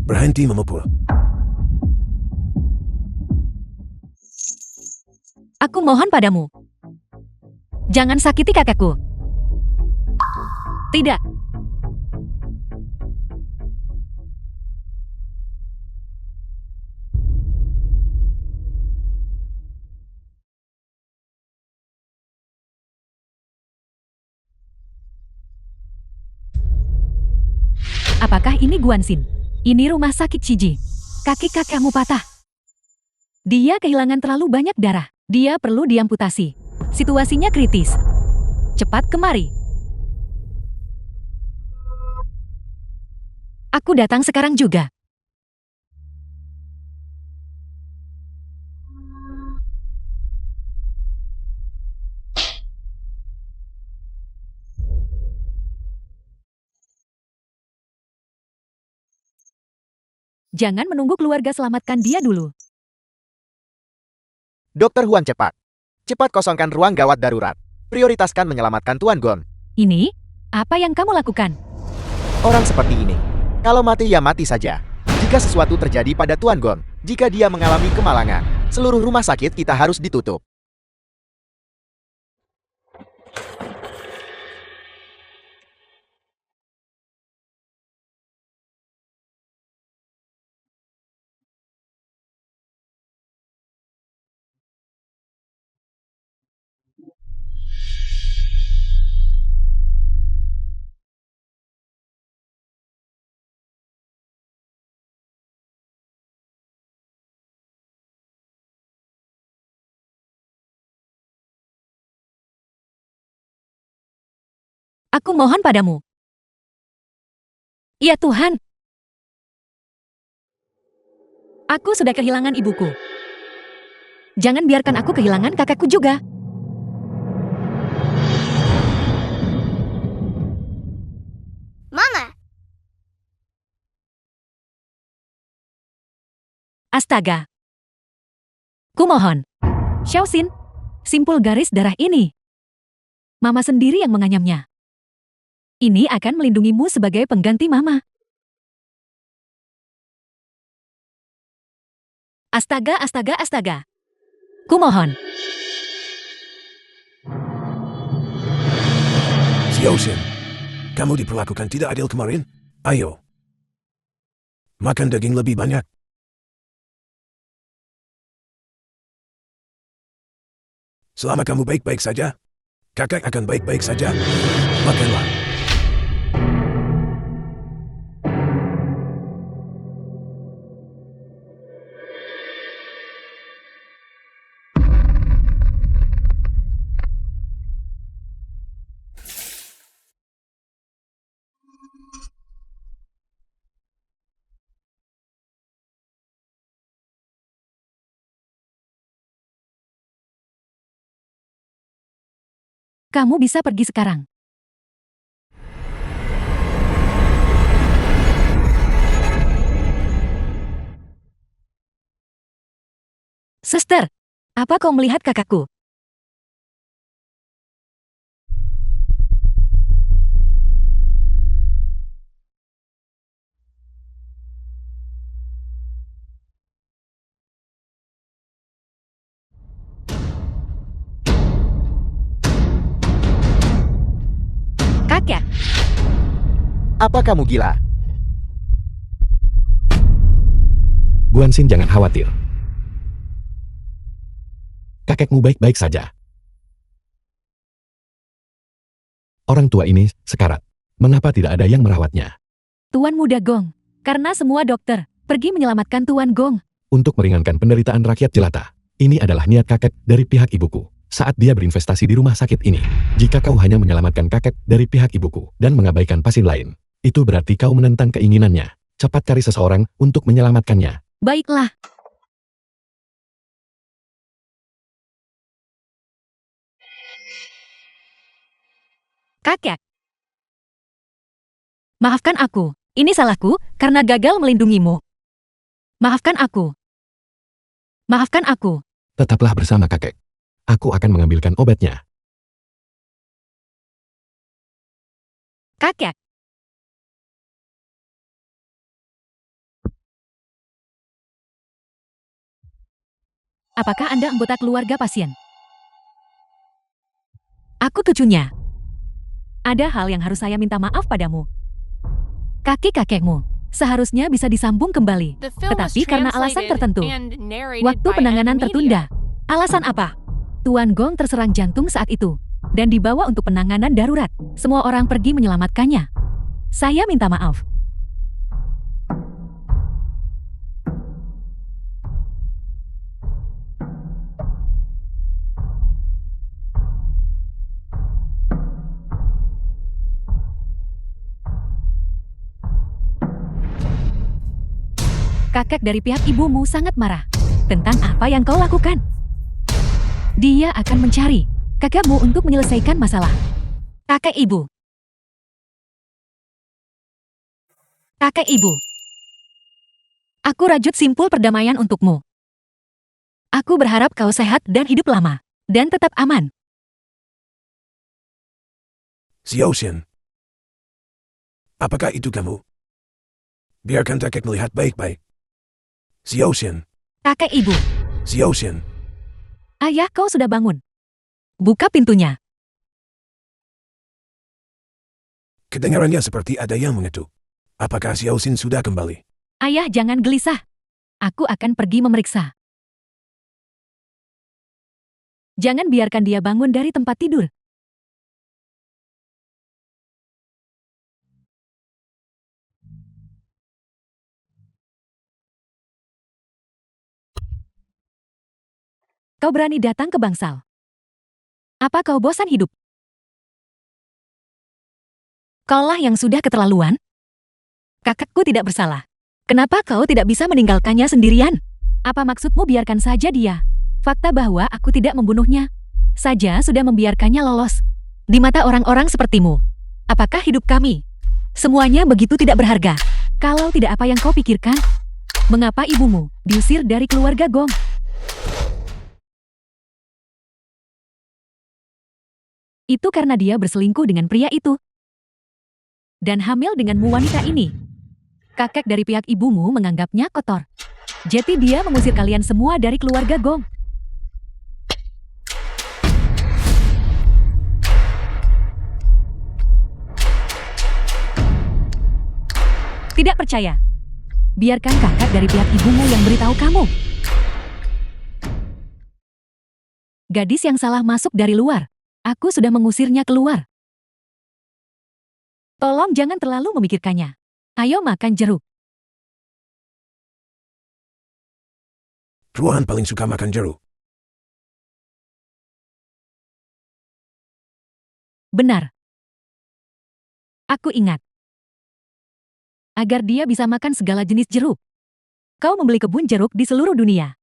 S3: Berhenti memukul.
S5: Aku mohon padamu. Jangan sakiti kakekku. Tidak. Apakah ini Guanxin? Ini rumah sakit Shiji. Kaki kakekmu patah. Dia kehilangan terlalu banyak darah. Dia perlu diamputasi. Situasinya kritis. Cepat kemari. Aku datang sekarang juga. Jangan menunggu keluarga selamatkan dia dulu.
S1: Dokter Huan cepat. Cepat kosongkan ruang gawat darurat. Prioritaskan menyelamatkan Tuan Gon.
S5: Ini? Apa yang kamu lakukan?
S1: Orang seperti ini. Kalau mati ya mati saja. Jika sesuatu terjadi pada Tuan Gon, jika dia mengalami kemalangan, seluruh rumah sakit kita harus ditutup.
S5: Aku mohon padamu. Ya Tuhan. Aku sudah kehilangan ibuku. Jangan biarkan aku kehilangan kakakku juga.
S6: Mama,
S5: Astaga. Kumohon. Xiaoxin, simpul garis darah ini. Mama sendiri yang menganyamnya. Ini akan melindungimu sebagai pengganti Mama. Astaga, astaga, astaga. Kumohon.
S3: Xiaoxin, kamu diperlakukan tidak adil kemarin? Ayo. Makan daging lebih banyak. Selama kamu baik-baik saja, kakak akan baik-baik saja. Makanlah.
S5: Kamu bisa pergi sekarang. Suster, apa kau melihat kakakku? Kakek,
S1: Apa kamu gila?
S4: Guanxin jangan khawatir. Kakekmu baik-baik saja. Orang tua ini sekarat. Mengapa tidak ada yang merawatnya?
S5: Tuan Muda Gong. Karena semua dokter pergi menyelamatkan Tuan Gong.
S4: Untuk meringankan penderitaan rakyat jelata. Ini adalah niat kakek dari pihak ibuku. Saat dia berinvestasi di rumah sakit ini. Jika kau hanya menyelamatkan kakek dari pihak ibuku dan mengabaikan pasien lain, itu berarti kau menentang keinginannya. Cepat cari seseorang untuk menyelamatkannya.
S5: Baiklah. Kakek. Maafkan aku. Ini salahku karena gagal melindungimu. Maafkan aku. Maafkan aku.
S4: Tetaplah bersama kakek. Aku akan mengambilkan obatnya.
S5: Kakek. Apakah Anda anggota keluarga pasien? Aku cucunya. Ada hal yang harus saya minta maaf padamu. Kaki-kakekmu seharusnya bisa disambung kembali.
S2: The film was
S5: Tetapi karena alasan
S2: translated
S5: tertentu,
S2: and narrated
S5: waktu
S2: by
S5: penanganan
S2: M Media.
S5: tertunda. Alasan apa? Tuan Gong terserang jantung saat itu dan dibawa untuk penanganan darurat. Semua orang pergi menyelamatkannya. Saya minta maaf. Kakek dari pihak ibumu sangat marah tentang apa yang kau lakukan. Dia akan mencari kakekmu untuk menyelesaikan masalah. Kakek ibu. Kakek ibu. Aku rajut simpul perdamaian untukmu. Aku berharap kau sehat dan hidup lama. dan tetap aman.
S3: Xiao Xian. Apakah itu kamu? Biarkan kakek melihat baik-baik. Xiao Xian.
S5: Kakek ibu.
S3: Xiao Xian.
S5: Ayah, kau sudah bangun. Buka pintunya.
S3: Kedengarannya seperti ada yang mengetuk. Apakah Xiao Xian sudah kembali?
S5: Ayah, jangan gelisah. Aku akan pergi memeriksa. Jangan biarkan dia bangun dari tempat tidur. Kau berani datang ke bangsal. Apa kau bosan hidup? Kaulah yang sudah keterlaluan. Kakakku tidak bersalah. Kenapa kau tidak bisa meninggalkannya sendirian? Apa maksudmu biarkan saja dia? Fakta bahwa aku tidak membunuhnya saja sudah membiarkannya lolos. Di mata orang-orang sepertimu, apakah hidup kami semuanya begitu tidak berharga? Kalau tidak, apa yang kau pikirkan? Mengapa ibumu diusir dari keluarga Gong? Itu karena dia berselingkuh dengan pria itu. Dan hamil denganmu wanita ini. Kakek dari pihak ibumu menganggapnya kotor. Jadi dia mengusir kalian semua dari keluarga Gong. Tidak percaya? Biarkan kakak dari pihak ibumu yang beritahu kamu. Gadis yang salah masuk dari luar. Aku sudah mengusirnya keluar. Tolong jangan terlalu memikirkannya. Ayo makan jeruk.
S3: Ruahan paling suka makan jeruk.
S5: Benar. Aku ingat. Agar dia bisa makan segala jenis jeruk. Kau membeli kebun jeruk di seluruh dunia.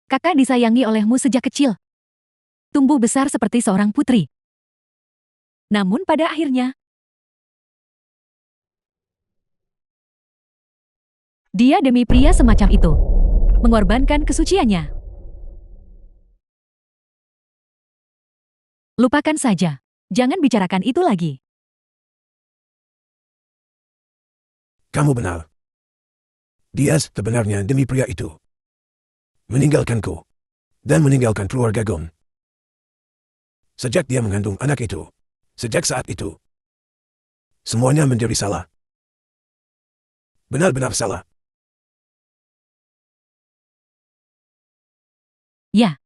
S5: Kakak disayangi olehmu sejak kecil. Tumbuh besar seperti seorang putri. Namun pada akhirnya, dia demi pria semacam itu mengorbankan kesuciannya. Lupakan saja. Jangan bicarakan itu lagi.
S3: Kamu benar. Dia sebenarnya demi pria itu. Meninggalkanku. Dan meninggalkan keluarga Gong. Sejak dia mengandung anak itu. Sejak saat itu. Semuanya menjadi salah. Benar-benar salah.
S5: Ya,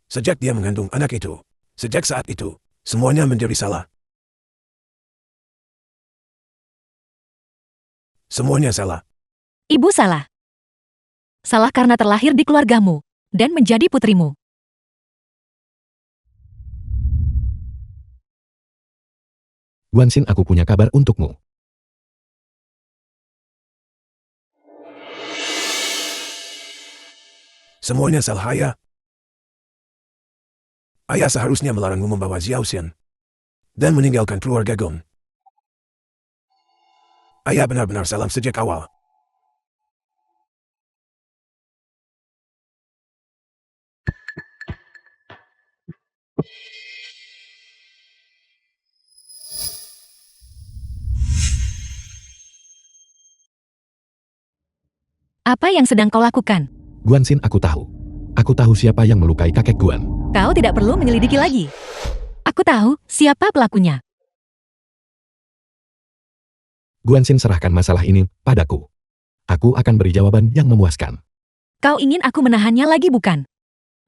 S3: Sejak dia mengandung anak itu. Sejak saat itu. Semuanya menjadi salah. Semuanya salah.
S5: ibu salah. Salah karena terlahir di keluargamu dan menjadi putrimu.
S4: Guanxin, aku punya kabar untukmu.
S3: Semuanya salah ayah. Ayah seharusnya melarangmu membawa Xiao Xian. Dan meninggalkan keluarga Gong. Ayah benar-benar salah sejak awal.
S5: Apa yang sedang kau lakukan?
S4: Guanxin, aku tahu. Aku tahu siapa yang melukai kakek Guan.
S5: Kau tidak perlu menyelidiki lagi. Aku tahu siapa pelakunya.
S4: Guanxin, serahkan masalah ini padaku. Aku akan beri jawaban yang memuaskan.
S5: Kau ingin aku menahannya lagi, bukan?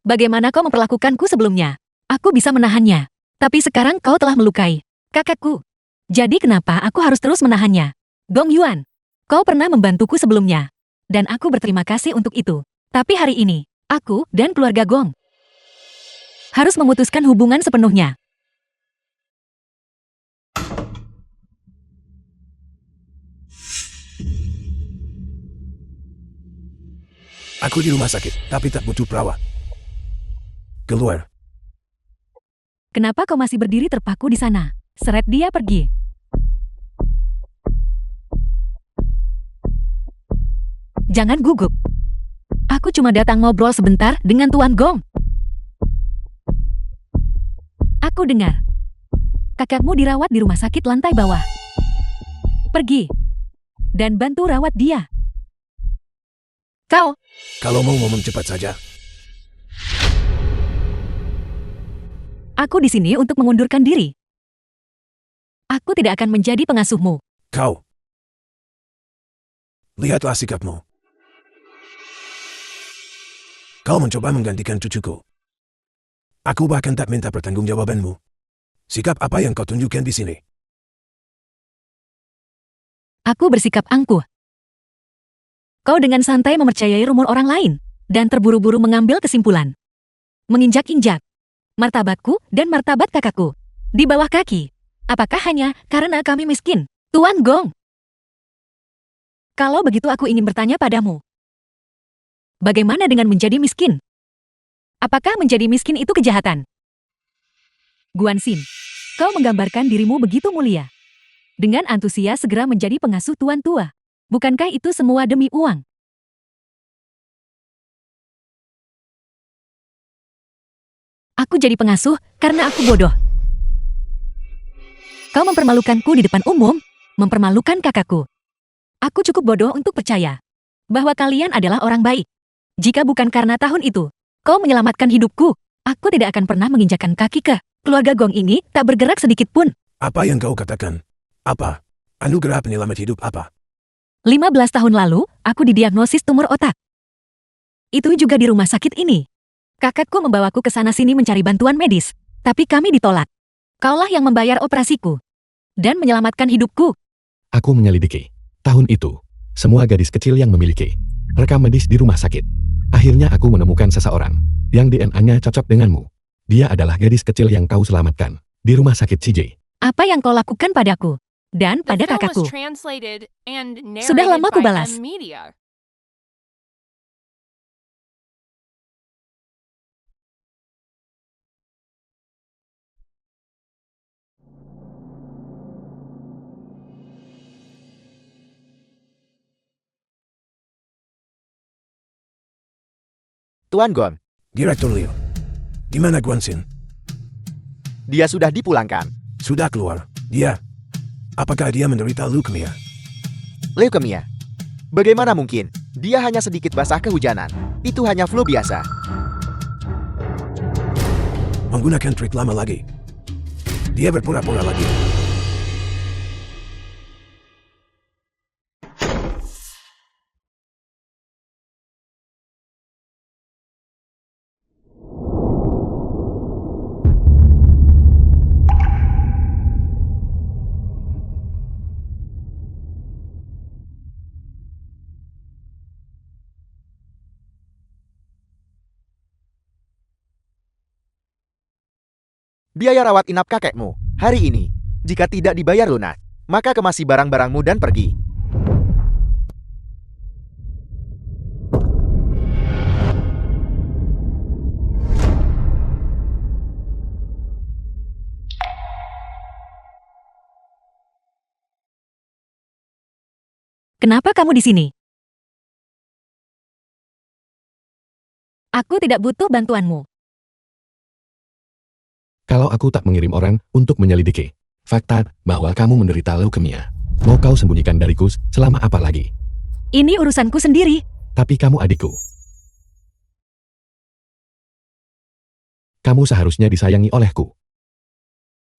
S5: Bagaimana kau memperlakukanku sebelumnya? Aku bisa menahannya. Tapi sekarang kau telah melukai kakakku. Jadi kenapa aku harus terus menahannya? Gong Yuan, kau pernah membantuku sebelumnya. Dan aku berterima kasih untuk itu. Tapi hari ini, aku dan keluarga Gong harus memutuskan hubungan sepenuhnya.
S3: Aku di rumah sakit, tapi tak butuh perawat. Keluar.
S5: Kenapa kau masih berdiri terpaku di sana? Seret dia pergi. Jangan gugup. Aku cuma datang ngobrol sebentar dengan Tuan Gong. Aku dengar. Kakakmu dirawat di rumah sakit lantai bawah. Pergi. Dan bantu rawat dia. Kau,
S3: Kalau mau ngomong cepat saja.
S5: aku di sini untuk mengundurkan diri. Aku tidak akan menjadi pengasuhmu.
S3: Kau. Lihatlah sikapmu. Kau mencoba menggantikan cucuku. Aku bahkan tak minta pertanggungjawabanmu. Sikap apa yang kau tunjukkan di sini?
S5: Aku bersikap angkuh. Kau dengan santai mempercayai rumor orang lain, dan terburu-buru mengambil kesimpulan. Menginjak-injak martabatku dan martabat kakakku di bawah kaki. Apakah hanya karena kami miskin, Tuan Gong? Kalau begitu aku ingin bertanya padamu. Bagaimana dengan menjadi miskin? Apakah menjadi miskin itu kejahatan? Guanxin, kau menggambarkan dirimu begitu mulia. Dengan antusias segera menjadi pengasuh tuan tua. Bukankah itu semua demi uang? Aku jadi pengasuh karena aku bodoh. Kau mempermalukanku di depan umum, mempermalukan kakakku. Aku cukup bodoh untuk percaya bahwa kalian adalah orang baik. Jika bukan karena tahun itu, kau menyelamatkan hidupku, aku tidak akan pernah menginjakkan kaki ke keluarga Gong ini tak bergerak sedikit pun.
S3: Apa yang kau katakan? Apa? Anugerah penyelamat hidup apa?
S5: 15 tahun lalu, aku didiagnosis tumor otak. Itu juga di rumah sakit ini. Kakakku membawaku ke sana-sini mencari bantuan medis, tapi kami ditolak. Kaulah yang membayar operasiku dan menyelamatkan hidupku.
S4: Aku menyelidiki. Tahun itu, semua gadis kecil yang memiliki rekam medis di rumah sakit. Akhirnya aku menemukan seseorang yang DNA-nya cocok denganmu. Dia adalah gadis kecil yang kau selamatkan di rumah sakit CJ.
S5: Apa yang kau lakukan padaku dan
S2: The
S5: pada
S2: film
S5: kakakku?
S2: was translated and
S5: Sudah
S2: narrated
S5: lama ku
S2: by
S5: balas.
S2: M Media.
S1: Tuan Gon,
S3: Direktur Liu. Di mana Guanxin?
S1: dia sudah dipulangkan.
S3: Sudah keluar. Dia. Apakah dia menderita leukemia?
S1: Leukemia. Bagaimana mungkin? Dia hanya sedikit basah kehujanan. Itu hanya flu biasa.
S3: Menggunakan trik lama lagi. Dia berpura-pura lagi.
S1: Biaya rawat inap kakekmu hari ini. Jika tidak dibayar lunas, maka kemasi barang-barangmu dan pergi.
S5: Kenapa kamu di sini? Aku tidak butuh bantuanmu.
S4: Kalau aku tak mengirim orang untuk menyelidiki fakta bahwa kamu menderita leukemia, mau kau sembunyikan dariku selama apa lagi?
S5: Ini urusanku sendiri.
S4: Tapi kamu adikku. Kamu seharusnya disayangi olehku.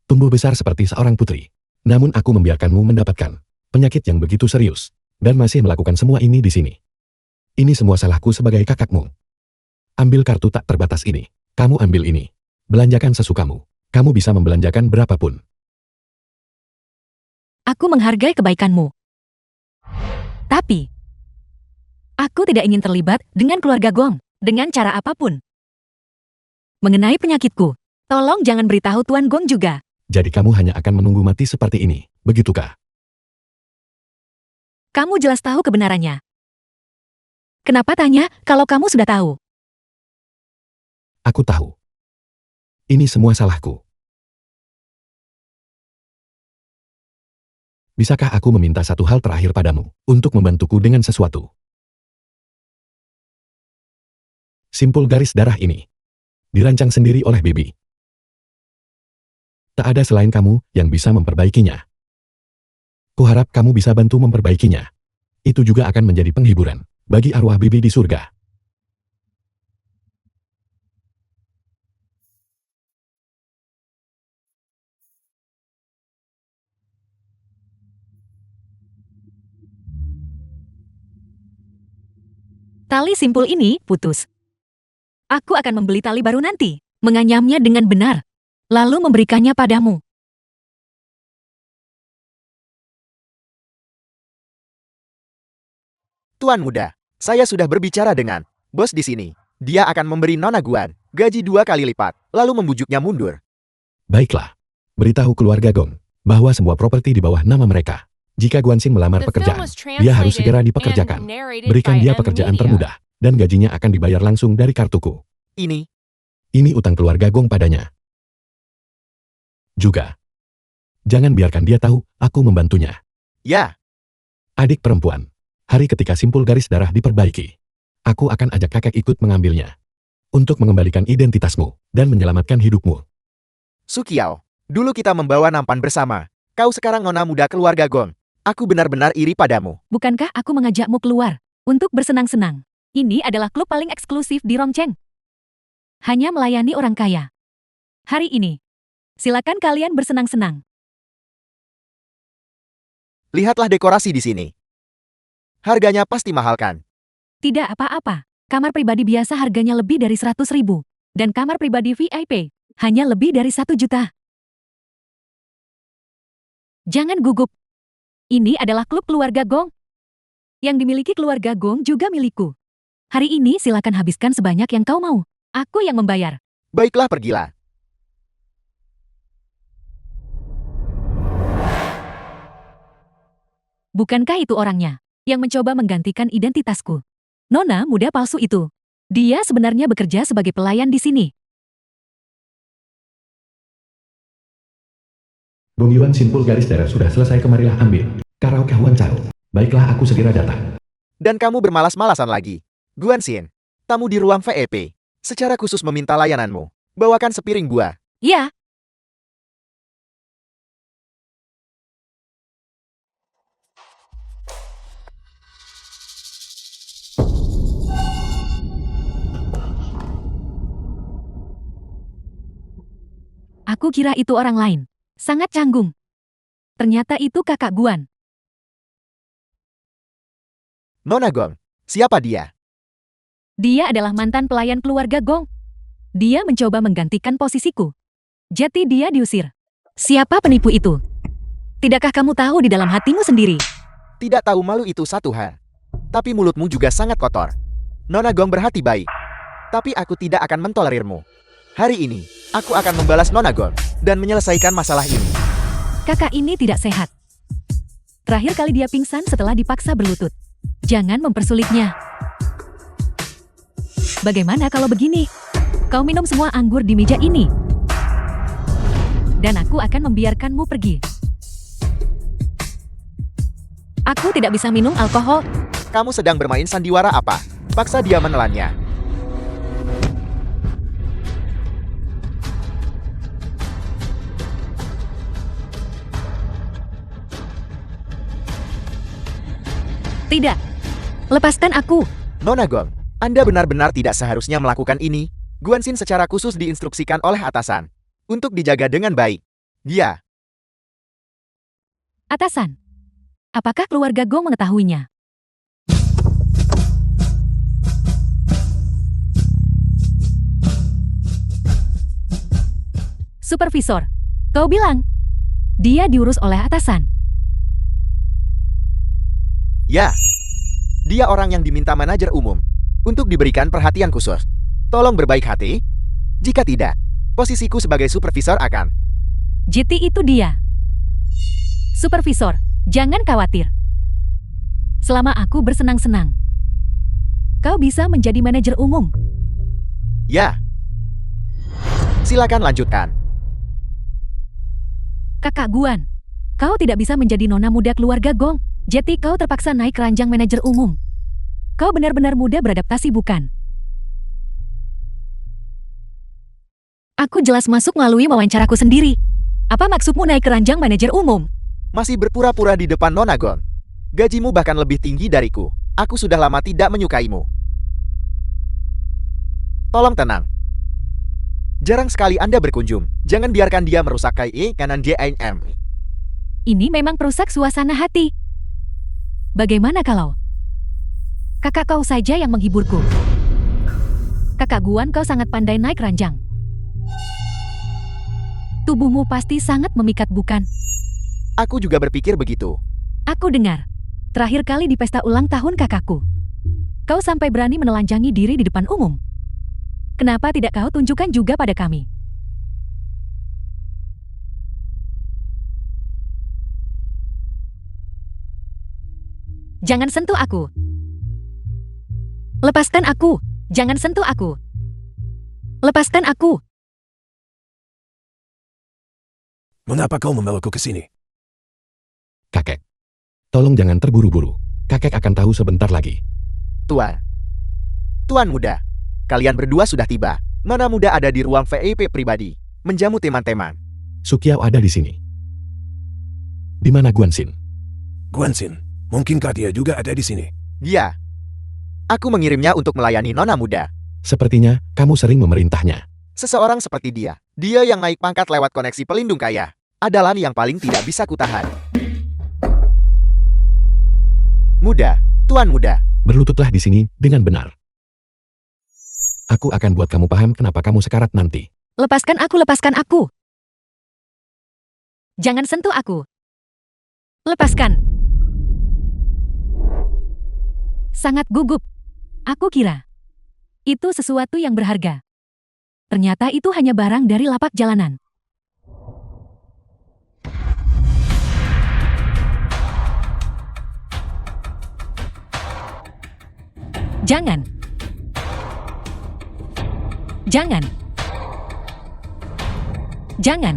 S4: Tumbuh besar seperti seorang putri. Namun aku membiarkanmu mendapatkan penyakit yang begitu serius dan masih melakukan semua ini di sini. Ini semua salahku sebagai kakakmu. Ambil kartu tak terbatas ini. Kamu ambil ini. Belanjakan sesukamu. Kamu bisa membelanjakan berapapun.
S5: Aku menghargai kebaikanmu. Tapi, aku tidak ingin terlibat dengan keluarga Gong, dengan cara apapun. Mengenai penyakitku, tolong jangan beritahu Tuan Gong juga.
S4: Jadi kamu hanya akan menunggu mati seperti ini, begitukah?
S5: Kamu jelas tahu kebenarannya. Kenapa tanya kalau kamu sudah tahu?
S4: Aku tahu. Ini semua salahku. Bisakah aku meminta satu hal terakhir padamu, untuk membantuku dengan sesuatu? Simpul garis darah ini dirancang sendiri oleh Bibi. Tak ada selain kamu yang bisa memperbaikinya. Kuharap kamu bisa bantu memperbaikinya. Itu juga akan menjadi penghiburan bagi arwah bibi di surga.
S5: Tali simpul ini putus. Aku akan membeli tali baru nanti, menganyamnya dengan benar, lalu memberikannya padamu.
S1: Tuan muda, saya sudah berbicara dengan bos di sini. Dia akan memberi Nona Guan gaji 2 kali lipat, lalu membujuknya mundur.
S4: Baiklah, beritahu keluarga Gong bahwa semua properti di bawah nama mereka. Jika Guanxin melamar
S2: The film
S4: pekerjaan,
S2: was
S4: dia harus segera
S2: translated
S4: dipekerjakan.
S2: and narrated
S4: Berikan
S2: by
S4: dia
S2: M
S4: pekerjaan
S2: Media.
S4: termudah, dan gajinya akan dibayar langsung dari kartuku.
S1: Ini,
S4: Ini utang keluarga Gong padanya. Juga, jangan biarkan dia tahu aku membantunya.
S1: ya,
S4: Adik perempuan, hari ketika simpul garis darah diperbaiki, aku akan ajak kakek ikut mengambilnya. Untuk mengembalikan identitasmu dan menyelamatkan hidupmu.
S1: Sukiao. Dulu kita membawa nampan bersama. Kau sekarang nona muda keluarga Gong. Aku benar-benar iri padamu.
S5: Bukankah aku mengajakmu keluar untuk bersenang-senang? Ini adalah klub paling eksklusif di Rongcheng. Hanya melayani orang kaya. Hari ini, silakan kalian bersenang-senang.
S1: Lihatlah dekorasi di sini. Harganya pasti mahal kan?
S5: Tidak apa-apa. Kamar pribadi biasa harganya lebih dari 100.000. Dan kamar pribadi VIP hanya lebih dari 1 juta. Jangan gugup. Ini adalah klub keluarga Gong. Yang dimiliki keluarga Gong juga milikku. Hari ini silakan habiskan sebanyak yang kau mau. Aku yang membayar.
S1: Baiklah, pergilah.
S5: Bukankah itu orangnya yang mencoba menggantikan identitasku? Nona muda palsu itu. Dia sebenarnya bekerja sebagai pelayan di sini.
S4: Gong Yuan simpul garis darah sudah selesai, kemarilah ambil. Karaoke Huan Chao. Baiklah, aku segera datang.
S1: Dan kamu bermalas-malasan lagi. Guanxin, tamu di ruang VIP. Secara khusus meminta layananmu. Bawakan sepiring buah.
S5: Ya, aku kira itu orang lain. Sangat canggung. Ternyata itu kakak Guan.
S1: Nona Gong, siapa dia?
S5: Dia adalah mantan pelayan keluarga Gong. Dia mencoba menggantikan posisiku. Jadi dia diusir. Siapa penipu itu? Tidakkah kamu tahu di dalam hatimu sendiri?
S1: Tidak tahu malu itu satu hal. Tapi mulutmu juga sangat kotor. Nona Gong berhati baik. Tapi aku tidak akan mentolerirmu. Hari ini, aku akan membalas Nona Gong dan menyelesaikan masalah ini.
S5: Kakak ini tidak sehat. Terakhir kali dia pingsan setelah dipaksa berlutut. Jangan mempersulitnya. Bagaimana kalau begini? Kau minum semua anggur di meja ini. Dan aku akan membiarkanmu pergi. Aku tidak bisa minum alkohol.
S1: Kamu sedang bermain sandiwara apa? Paksa dia menelannya.
S5: Tidak. Lepaskan aku.
S1: Nona Gong, Anda benar-benar tidak seharusnya melakukan ini. Guanxin secara khusus diinstruksikan oleh atasan untuk dijaga dengan baik. Dia,
S5: Atasan. Apakah keluarga Gong mengetahuinya? Supervisor, kau bilang dia diurus oleh atasan.
S1: ya. Dia orang yang diminta manajer umum untuk diberikan perhatian khusus. Tolong berbaik hati. Jika tidak, posisiku sebagai supervisor akan.
S5: JT itu dia. Supervisor, jangan khawatir. Selama aku bersenang-senang, kau bisa menjadi manajer umum.
S1: Ya. Silakan lanjutkan.
S5: Kakak Guan, kau tidak bisa menjadi nona muda keluarga Gong. Jadi kau terpaksa naik keranjang manajer umum. Kau benar-benar mudah beradaptasi, bukan? Aku jelas masuk melalui wawancaraku sendiri. Apa maksudmu naik ke ranjang manajer umum?
S1: Masih berpura-pura di depan Nona Gon. Gajimu bahkan lebih tinggi dariku. Aku sudah lama tidak menyukaimu. Tolong tenang. Jarang sekali Anda berkunjung. Jangan biarkan dia merusak KIE kanan JNM.
S5: Ini memang perusak suasana hati. Bagaimana kalau kakak kau saja yang menghiburku? Kakak Guan, kau sangat pandai naik ranjang. Tubuhmu pasti sangat memikat, bukan?
S1: Aku juga berpikir begitu.
S5: Aku dengar. Terakhir kali di pesta ulang tahun kakakku. Kau sampai berani menelanjangi diri di depan umum. Kenapa tidak kau tunjukkan juga pada kami? Jangan sentuh aku. Lepaskan aku. Jangan sentuh aku. Lepaskan aku.
S3: Mengapa kau membawaku ke sini?
S4: Kakek. Tolong jangan terburu-buru. Kakek akan tahu sebentar lagi.
S1: Tuan muda. Kalian berdua sudah tiba. Nona muda ada di ruang VIP pribadi. Menjamu teman-teman.
S4: Sukiao ada di sini. Di mana Guanxin?
S3: Guanxin, mungkinkah dia juga ada di sini?
S1: Dia. Aku mengirimnya untuk melayani Nona muda.
S4: Sepertinya kamu sering memerintahnya.
S1: Seseorang seperti dia. Dia yang naik pangkat lewat koneksi pelindung kaya. Adalah yang paling tidak bisa kutahan. Muda, Tuan muda.
S4: Berlututlah di sini dengan benar. Aku akan buat kamu paham kenapa kamu sekarat nanti.
S5: Lepaskan aku, lepaskan aku. Jangan sentuh aku. Lepaskan. Sangat gugup. Aku kira itu sesuatu yang berharga. Ternyata itu hanya barang dari lapak jalanan. Jangan. Jangan. Jangan.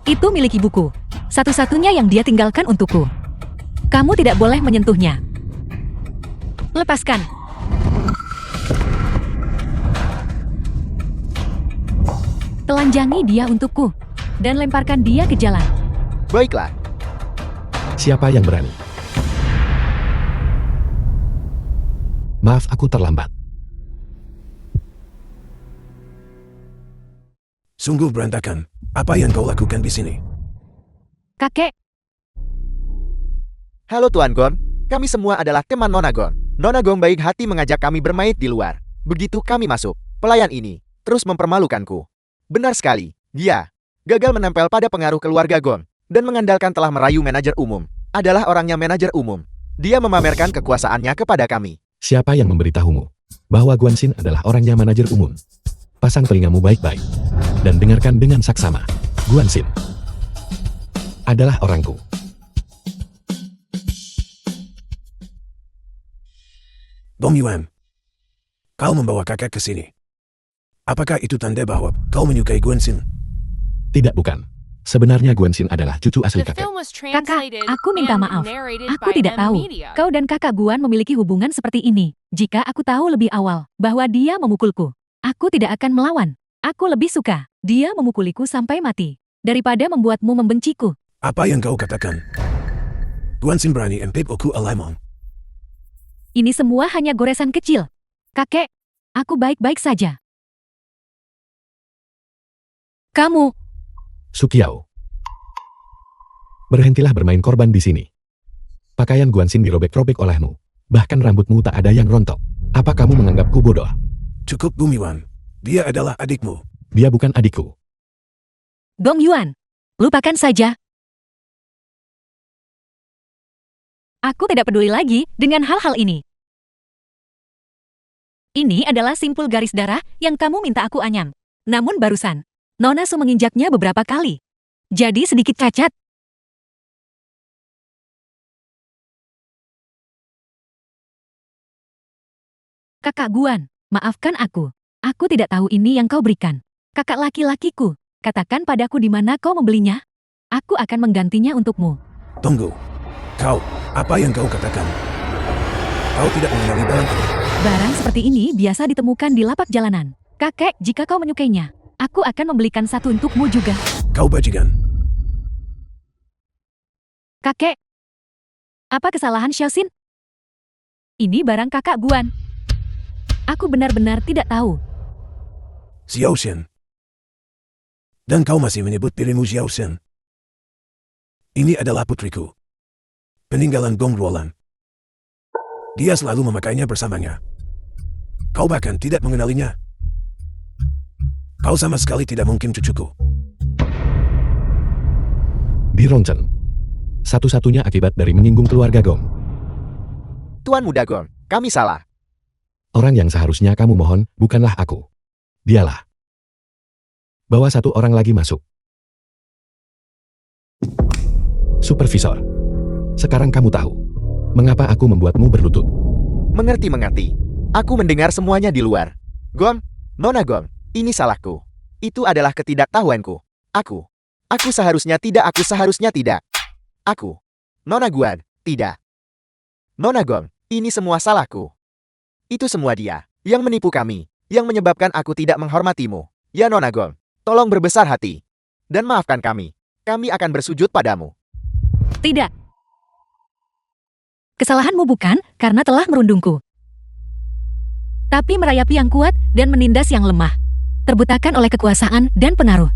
S5: Itu milik ibuku. Satu-satunya yang dia tinggalkan untukku. Kamu tidak boleh menyentuhnya. Lepaskan. Telanjangi dia untukku. Dan lemparkan dia ke jalan.
S1: Baiklah.
S4: Siapa yang berani? Maaf, aku terlambat.
S3: Sungguh berantakan. Apa yang kau lakukan di sini?
S5: Kakek,
S1: Halo Tuan Gon. Kami semua adalah teman Nona Gon. Nona Gon baik hati mengajak kami bermain di luar. Begitu kami masuk, pelayan ini terus mempermalukanku. Benar sekali, dia gagal menempel pada pengaruh keluarga Gon dan mengandalkan telah merayu manajer umum. Adalah orangnya manajer umum. Dia memamerkan kekuasaannya kepada kami.
S4: Siapa yang memberitahumu bahwa Guanxin adalah orangnya manajer umum? Pasang telingamu baik-baik dan dengarkan dengan saksama. Guanxin adalah orangku.
S3: Dong Yuan, kau membawa kakek ke sini. Apakah itu tanda bahwa kau menyukai Guanxin?
S4: Tidak, bukan. Sebenarnya Guanxin adalah cucu asli
S2: The
S4: kakek.
S2: film was
S5: kakak,
S2: translated
S5: aku minta
S2: and
S5: maaf.
S2: narrated
S5: Aku
S2: by
S5: tidak tahu.
S2: M-Media.
S5: Kau dan kakak Guan memiliki hubungan seperti ini. Jika aku tahu lebih awal bahwa dia memukulku, aku tidak akan melawan. Aku lebih suka dia memukuliku sampai mati daripada membuatmu membenciku.
S3: Apa yang kau katakan? Guanxin berani mempekulku Alaimon.
S5: Ini semua hanya goresan kecil. Kakek, aku baik-baik saja. Kamu,
S4: Sukiao. Berhentilah bermain korban di sini. Pakaian Guanxin dirobek-robek olehmu. Bahkan rambutmu tak ada yang rontok. Apa kamu menganggapku bodoh?
S3: Cukup Bumi Wan. Dia adalah adikmu.
S4: Dia bukan adikku.
S5: Dong Yuan, lupakan saja. Aku tidak peduli lagi dengan hal-hal ini. Ini adalah simpul garis darah yang kamu minta aku anyam. Namun barusan, Nona Su menginjaknya beberapa kali. Jadi sedikit cacat. Kakak Guan, maafkan aku. Aku tidak tahu ini yang kau berikan. Kakak laki-lakiku, katakan padaku di mana kau membelinya. Aku akan menggantinya untukmu.
S3: Tunggu. Kau, apa yang kau katakan? Kau tidak mengenali barang ini.
S5: Barang seperti ini biasa ditemukan di lapak jalanan. Kakek, jika kau menyukainya, aku akan membelikan satu untukmu juga.
S3: Kau bajingan.
S5: Kakek, apa kesalahan Xiaoxin? Ini barang kakak Guan. Aku benar-benar tidak tahu.
S3: Xiaoxian. Dan kau masih menyebut dirimu Xiaoxian. Ini adalah putriku. Peninggalan Gong Ruolan. Dia selalu memakainya bersamanya. Kau bahkan tidak mengenalinya. Kau sama sekali tidak mungkin cucuku.
S4: Di Ronchen. Satu-satunya akibat dari menyinggung keluarga Gong.
S1: Tuan Muda Gong, kami salah.
S4: Orang yang seharusnya kamu mohon, bukanlah aku. Dialah. Bawa satu orang lagi masuk. Supervisor. Sekarang kamu tahu. Mengapa aku membuatmu berlutut.
S1: Mengerti. Aku mendengar semuanya di luar. Gong, Nona Gong, ini salahku. Itu adalah ketidaktahuanku. Aku seharusnya tidak. Aku. Nona Guan, tidak. Nona Gong, ini semua salahku. Itu semua dia yang menipu kami, yang menyebabkan aku tidak menghormatimu. Ya Nona Gong, tolong berbesar hati. Dan maafkan kami. Kami akan bersujud padamu.
S5: Tidak. Kesalahanmu bukan karena telah merundungku. Tapi merayapi yang kuat dan menindas yang lemah. Terbutakan oleh kekuasaan dan pengaruh.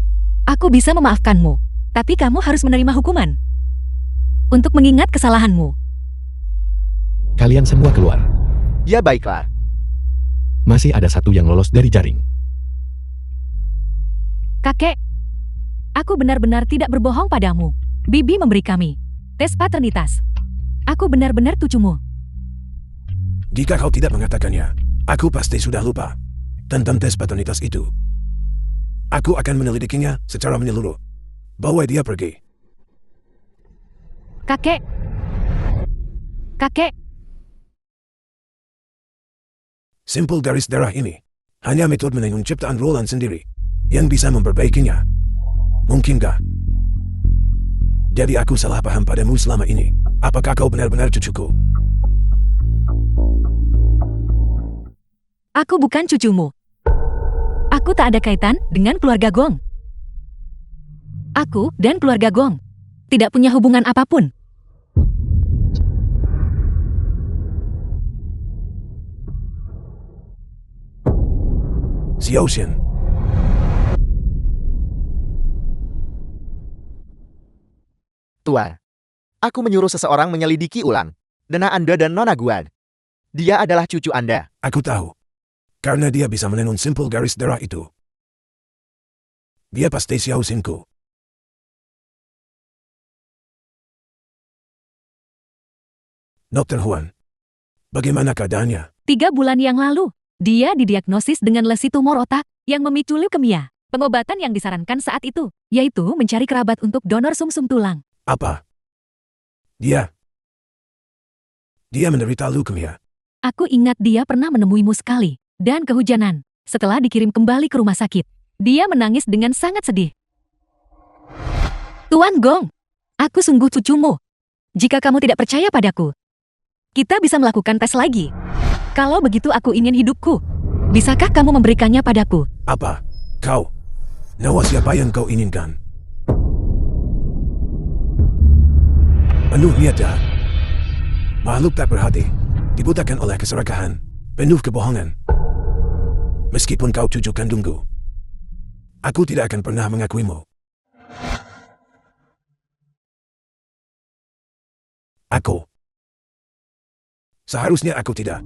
S5: Aku bisa memaafkanmu, tapi kamu harus menerima hukuman. Untuk mengingat kesalahanmu.
S4: Kalian semua keluar.
S1: Ya baiklah.
S4: Masih ada satu yang lolos dari jaring.
S5: Kakek, aku benar-benar tidak berbohong padamu. Bibi memberi kami tes paternitas. Aku benar-benar cucumu.
S3: Jika kau tidak mengatakannya, aku pasti sudah lupa tentang tes paternitas itu. Aku akan menyelidikinya secara menyeluruh. Bawa dia pergi.
S5: Kakek.
S3: Simpul garis darah ini hanya metode menenun ciptaan Roland sendiri yang bisa memperbaikinya. Mungkinkah? Jadi aku salah paham padamu selama ini. Apakah kau benar-benar cucuku?
S5: Aku bukan cucumu. Aku tak ada kaitan dengan keluarga Gong. Aku dan keluarga Gong tidak punya hubungan apapun.
S3: Xiaoxian.
S1: Tuan, aku menyuruh seseorang menyelidiki ulang dana Anda dan Nona Guan. Dia adalah cucu Anda.
S3: Aku tahu. Karena dia bisa menenun simpul garis darah itu. Dia pasti Xiaoxinku. Dr. Huan, bagaimana keadaannya?
S5: 3 bulan yang lalu, dia didiagnosis dengan lesi tumor otak yang memicu leukemia. Pengobatan yang disarankan saat itu, yaitu mencari kerabat untuk donor sumsum tulang.
S3: Apa? Dia menderita leukemia.
S5: Aku ingat dia pernah menemuimu sekali, dan kehujanan. Setelah dikirim kembali ke rumah sakit, dia menangis dengan sangat sedih. Tuan Gong, aku sungguh cucumu. Jika kamu tidak percaya padaku, kita bisa melakukan tes lagi. Kalau begitu aku ingin hidupku. Bisakah kamu memberikannya padaku?
S3: Apa? Kau? Nyawa siapa yang kau inginkan? Penuh niat jahat. Makhluk tak berhati. Dibutakan oleh keserakahan. Penuh kebohongan. Meskipun kau cucu kandungku, aku tidak akan pernah mengakuimu. Seharusnya aku tidak.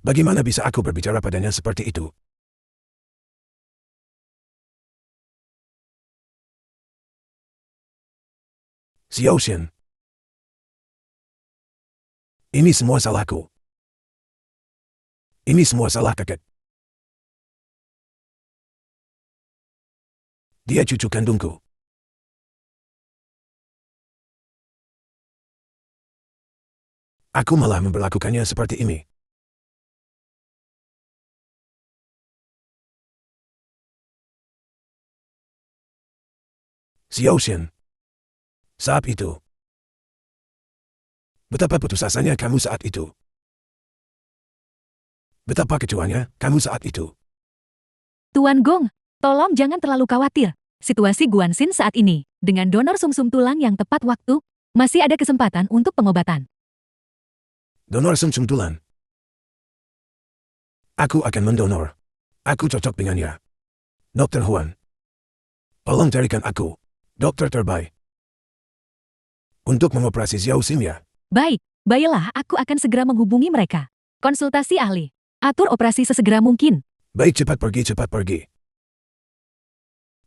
S3: Bagaimana bisa aku berbicara padanya seperti itu? Xiaoxian. Ini semua salahku. Ini semua salah kakek. Dia cucu kandungku. Aku malah memperlakukannya seperti ini. Xiaoxian. Saat itu, Betapa putus asanya kamu saat itu. Betapa kecewanya kamu saat itu.
S5: Tuan Gong, tolong jangan terlalu khawatir. Situasi Guanxin saat ini, dengan donor sumsum tulang yang tepat waktu, masih ada kesempatan untuk pengobatan.
S3: Donor sumsum tulang. Aku akan mendonor. Aku cocok dengannya. Dr. Huan. Tolong carikan aku dokter terbaik untuk mengoperasi Xiao Xin ya.
S5: Baik, baiklah aku akan segera menghubungi mereka. Konsultasi ahli. Atur operasi sesegera mungkin.
S3: Baik, cepat pergi, cepat pergi.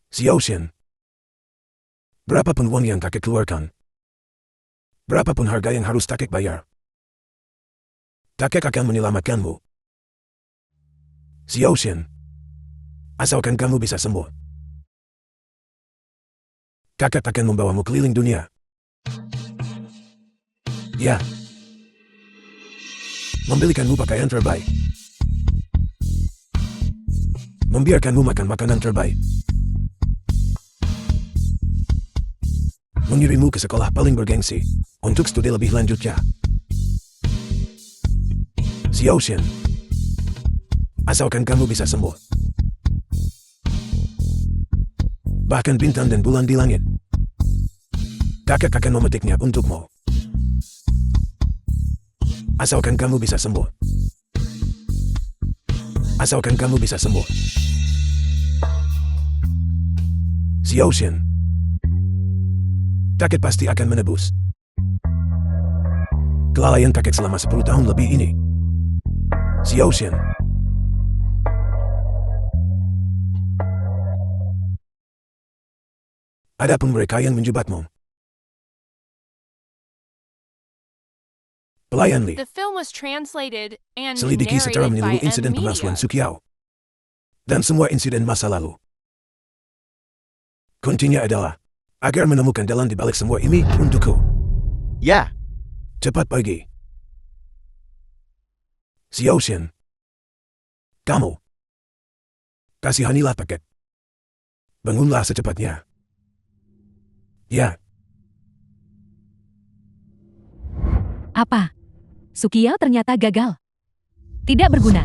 S3: Xiao Xin. Berapapun uang yang kakek keluarkan, berapapun harga yang harus kakek bayar, kakek akan menyelamatkanmu. Xiao Xin. Asalkan kamu bisa sembuh, kakek akan membawamu keliling dunia. Ya. Membelikanmu pakaian terbaik. Membiarkanmu makan makanan terbaik. Mengirimmu ke sekolah paling bergengsi untuk studi lebih lanjutnya. Xiao Xin. Asalkan kamu bisa sembuh. Bahkan bintang dan bulan di langit, kakek akan memetiknya untukmu. Asalkan kamu bisa sembuh. Asalkan kamu bisa sembuh. Xiao Xin. Kakek pasti akan menebus kelalaian kakek selama 10 tahun lebih ini. Xiao Xin. Adapun mereka yang menjebakmu, pelayan Li,
S2: The film was translated and
S3: selidiki secara
S2: narrated by
S3: menyeluruh insiden
S2: M
S3: pemalsuan
S2: Media.
S3: Sukiao dan semua insiden masa lalu. Kuncinya adalah agar menemukan jalan di balik semua ini untukku.
S1: Ya,
S3: Cepat pergi. Xiao Xin. Kamu. Kasihanilah paket. Bangunlah secepatnya. Ya.
S5: Apa? Sukiao ternyata gagal. Tidak berguna.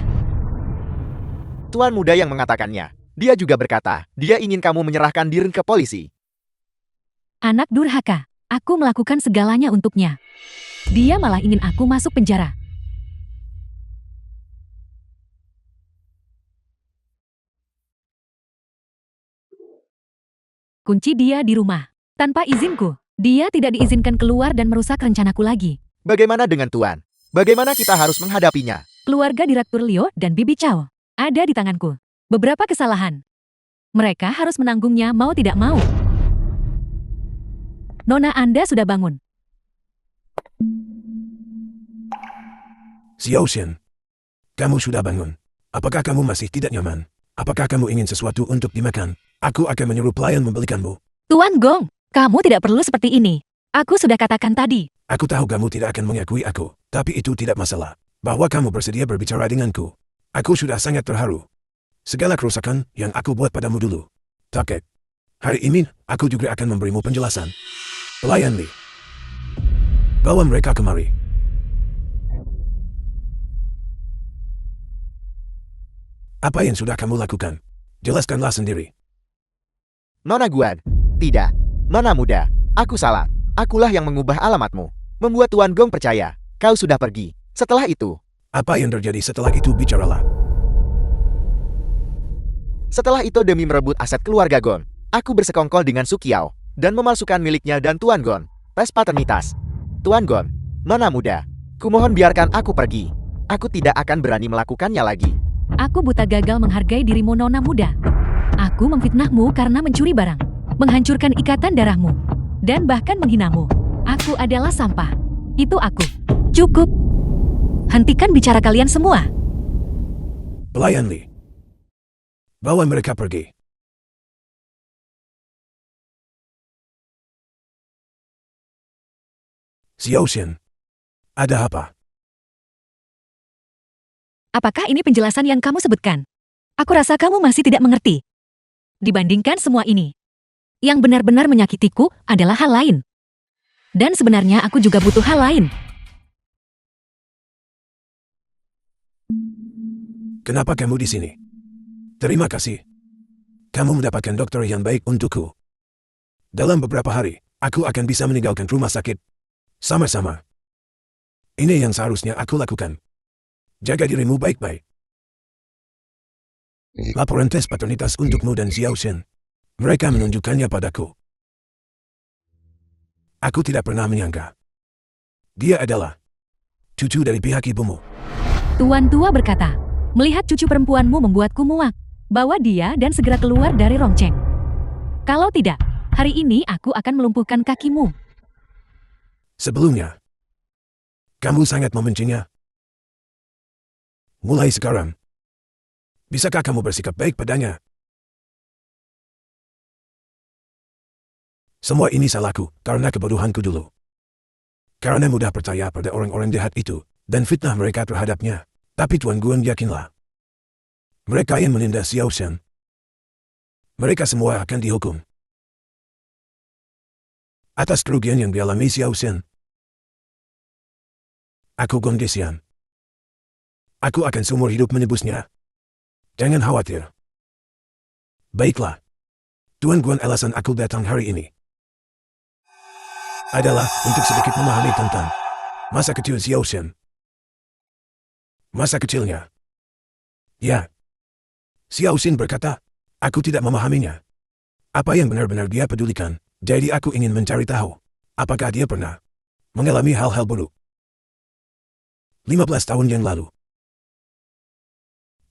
S1: tuan muda yang mengatakannya. Dia juga berkata, dia ingin kamu menyerahkan diri ke polisi.
S5: Anak durhaka. Aku melakukan segalanya untuknya. Dia malah ingin aku masuk penjara. Kunci dia di rumah. Tanpa izinku, dia tidak diizinkan keluar dan merusak rencanaku lagi.
S1: Bagaimana dengan tuan? Bagaimana kita harus menghadapinya?
S5: Keluarga Direktur Liu dan Bibi Chao ada di tanganku. Beberapa kesalahan. Mereka harus menanggungnya mau tidak mau. Nona Anda sudah bangun.
S3: Xiao Xin. Kamu sudah bangun. Apakah kamu masih tidak nyaman? Apakah kamu ingin sesuatu untuk dimakan? Aku akan menyuruh pelayan membelikanmu.
S5: Tuan Gong, kamu tidak perlu seperti ini. Aku sudah katakan tadi.
S3: Aku tahu kamu tidak akan mengakui aku, tapi itu tidak masalah. Bahwa kamu bersedia berbicara denganku. Aku sudah sangat terharu. Segala kerusakan yang aku buat padamu dulu. Kakek. Hari ini, aku juga akan memberimu penjelasan. Pelayan Li. Bawa mereka kemari. Apa yang sudah kamu lakukan? Jelaskanlah sendiri.
S1: Nona Guan. Tidak. Nona muda. Aku salah. Akulah yang mengubah alamatmu. Membuat Tuan Gong percaya. Kau sudah pergi. Setelah itu.
S3: Apa yang terjadi setelah itu bicaralah.
S1: Setelah itu demi merebut aset keluarga Gon. Aku bersekongkol dengan Sukiao. Dan memalsukan miliknya dan Tuan Gon. Tes paternitas. Tuan Gon. Nona muda. Kumohon biarkan aku pergi. Aku tidak akan berani melakukannya lagi.
S5: Aku buta gagal menghargai dirimu nona muda. Aku memfitnahmu karena mencuri barang, menghancurkan ikatan darahmu, dan bahkan menghinamu. Aku adalah sampah. Itu aku. Cukup. Hentikan bicara kalian semua.
S3: Pelayan Li. Bawa mereka pergi. Xiao Xin. Ada apa?
S5: Apakah ini penjelasan yang kamu sebutkan? Aku rasa kamu masih tidak mengerti. Dibandingkan semua ini, yang benar-benar menyakitiku adalah hal lain. Dan sebenarnya aku juga butuh hal lain.
S3: Kenapa kamu di sini? Terima kasih. Kamu mendapatkan dokter yang baik untukku. Dalam beberapa hari, aku akan bisa meninggalkan rumah sakit. Sama-sama. Ini yang seharusnya aku lakukan. Jaga dirimu baik-baik. Laporan tes paternitas untukmu dan Xiao Shen. Mereka menunjukkannya padaku. Aku tidak pernah menyangka. Dia adalah cucu dari pihak ibumu.
S5: Tuan tua berkata, melihat cucu perempuanmu membuatku muak. Bawa dia dan segera keluar dari Rongcheng. Kalau tidak, hari ini aku akan melumpuhkan kakimu.
S3: Sebelumnya, kamu sangat membencinya. Mulai sekarang, bisakah kamu bersikap baik padanya? Semua ini salahku karena kebodohanku dulu. Karena mudah percaya pada orang-orang jahat itu dan fitnah mereka terhadapnya. Tapi Tuan Guan yakinlah. Mereka yang menindas Xiao Shen. Mereka semua akan dihukum. Atas kerugian yang dialami Xiao Shen. Aku Gong Desian. Aku akan seumur hidup menebusnya. Jangan khawatir. Baiklah. Tuan Guan, alasan aku datang hari ini adalah untuk sedikit memahami tentang masa kecil Xiao Shen. Masa kecilnya. Ya. Xiao Shen berkata, aku tidak memahaminya. Apa yang benar-benar dia pedulikan, jadi aku ingin mencari tahu, apakah dia pernah mengalami hal-hal buruk. 15 tahun yang lalu.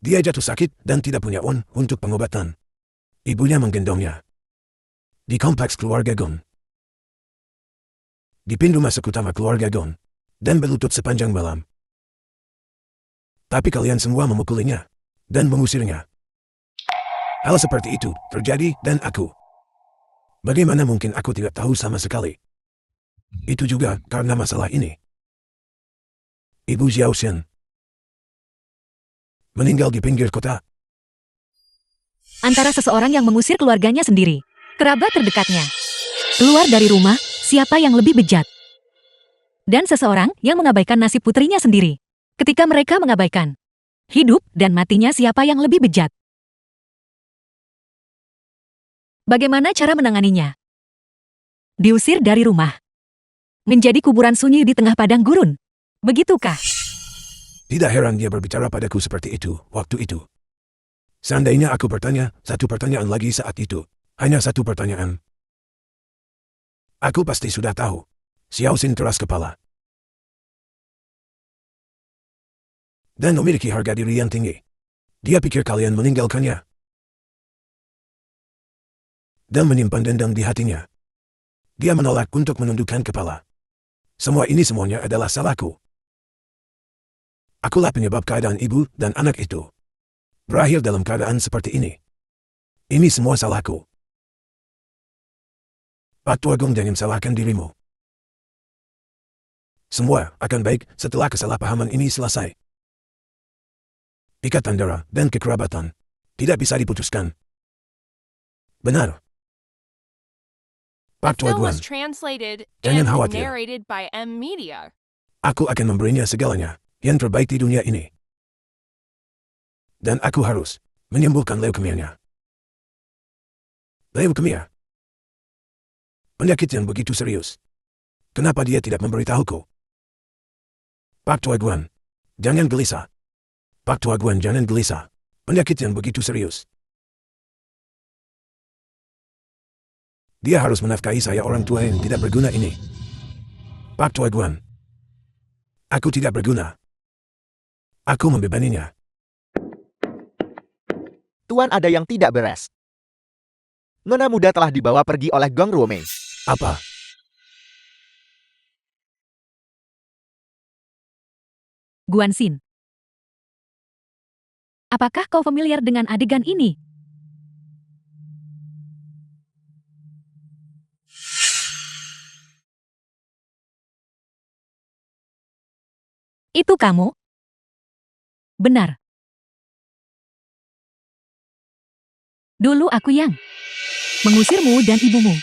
S3: Dia jatuh sakit dan tidak punya uang untuk pengobatan. Ibunya menggendongnya di kompleks keluarga Gong. Di pintu masuk utama keluarga Gong, dan berlutut sepanjang malam. Tapi kalian semua memukulinya dan mengusirnya. Hal seperti itu terjadi dan aku. Bagaimana mungkin aku tidak tahu sama sekali? Itu juga karena masalah ini. Ibu Xiao Shen meninggal di pinggir kota.
S5: Antara seseorang yang mengusir keluarganya sendiri, kerabat terdekatnya, keluar dari rumah, siapa yang lebih bejat? Dan seseorang yang mengabaikan nasib putrinya sendiri. Ketika mereka mengabaikan hidup dan matinya, siapa yang lebih bejat? Bagaimana cara menanganinya? Diusir dari rumah. Menjadi kuburan sunyi di tengah padang gurun. Begitukah?
S3: Tidak heran dia berbicara padaku seperti itu waktu itu. Seandainya aku bertanya satu pertanyaan lagi saat itu, hanya satu pertanyaan, aku pasti sudah tahu. Xiao Shen keras kepala dan memiliki harga diri yang tinggi. Dia pikir kalian meninggalkannya dan menyimpan dendam di hatinya. Dia menolak untuk menundukkan kepala. Semua ini semuanya adalah salahku. Akulah penyebab keadaan ibu dan anak itu berakhir dalam keadaan seperti ini. Ini semua salahku. Pak Tua Gong, jangan salahkan dirimu. Semua akan baik setelah kesalahpahaman ini selesai. Ikatan darah dan kekerabatan tidak bisa diputuskan. Benar.
S2: The
S3: Pak Tua
S2: film
S3: Guan,
S2: was translated
S3: jangan
S2: and
S3: khawatir.
S2: narrated by M Media.
S3: Aku akan memberinya segalanya yang terbaik di dunia ini. Dan aku harus menyembuhkan leukemianya. Leukemia? Penyakit yang begitu serius. Kenapa dia tidak memberitahuku? Pak Tua Guan, jangan gelisah. Pak Tua Guan, jangan gelisah. Penyakit yang begitu serius. Dia harus menafkahi saya, orang tua yang tidak berguna ini. Pak Tua Guan, aku tidak berguna. Aku membebaninya.
S1: Tuan, ada yang tidak beres. Nona muda telah dibawa pergi oleh Gong Ruomei.
S3: Apa?
S5: Guanxin. Apakah kau familiar dengan adegan ini? Itu kamu? Benar. Dulu aku yang mengusirmu dan ibumu.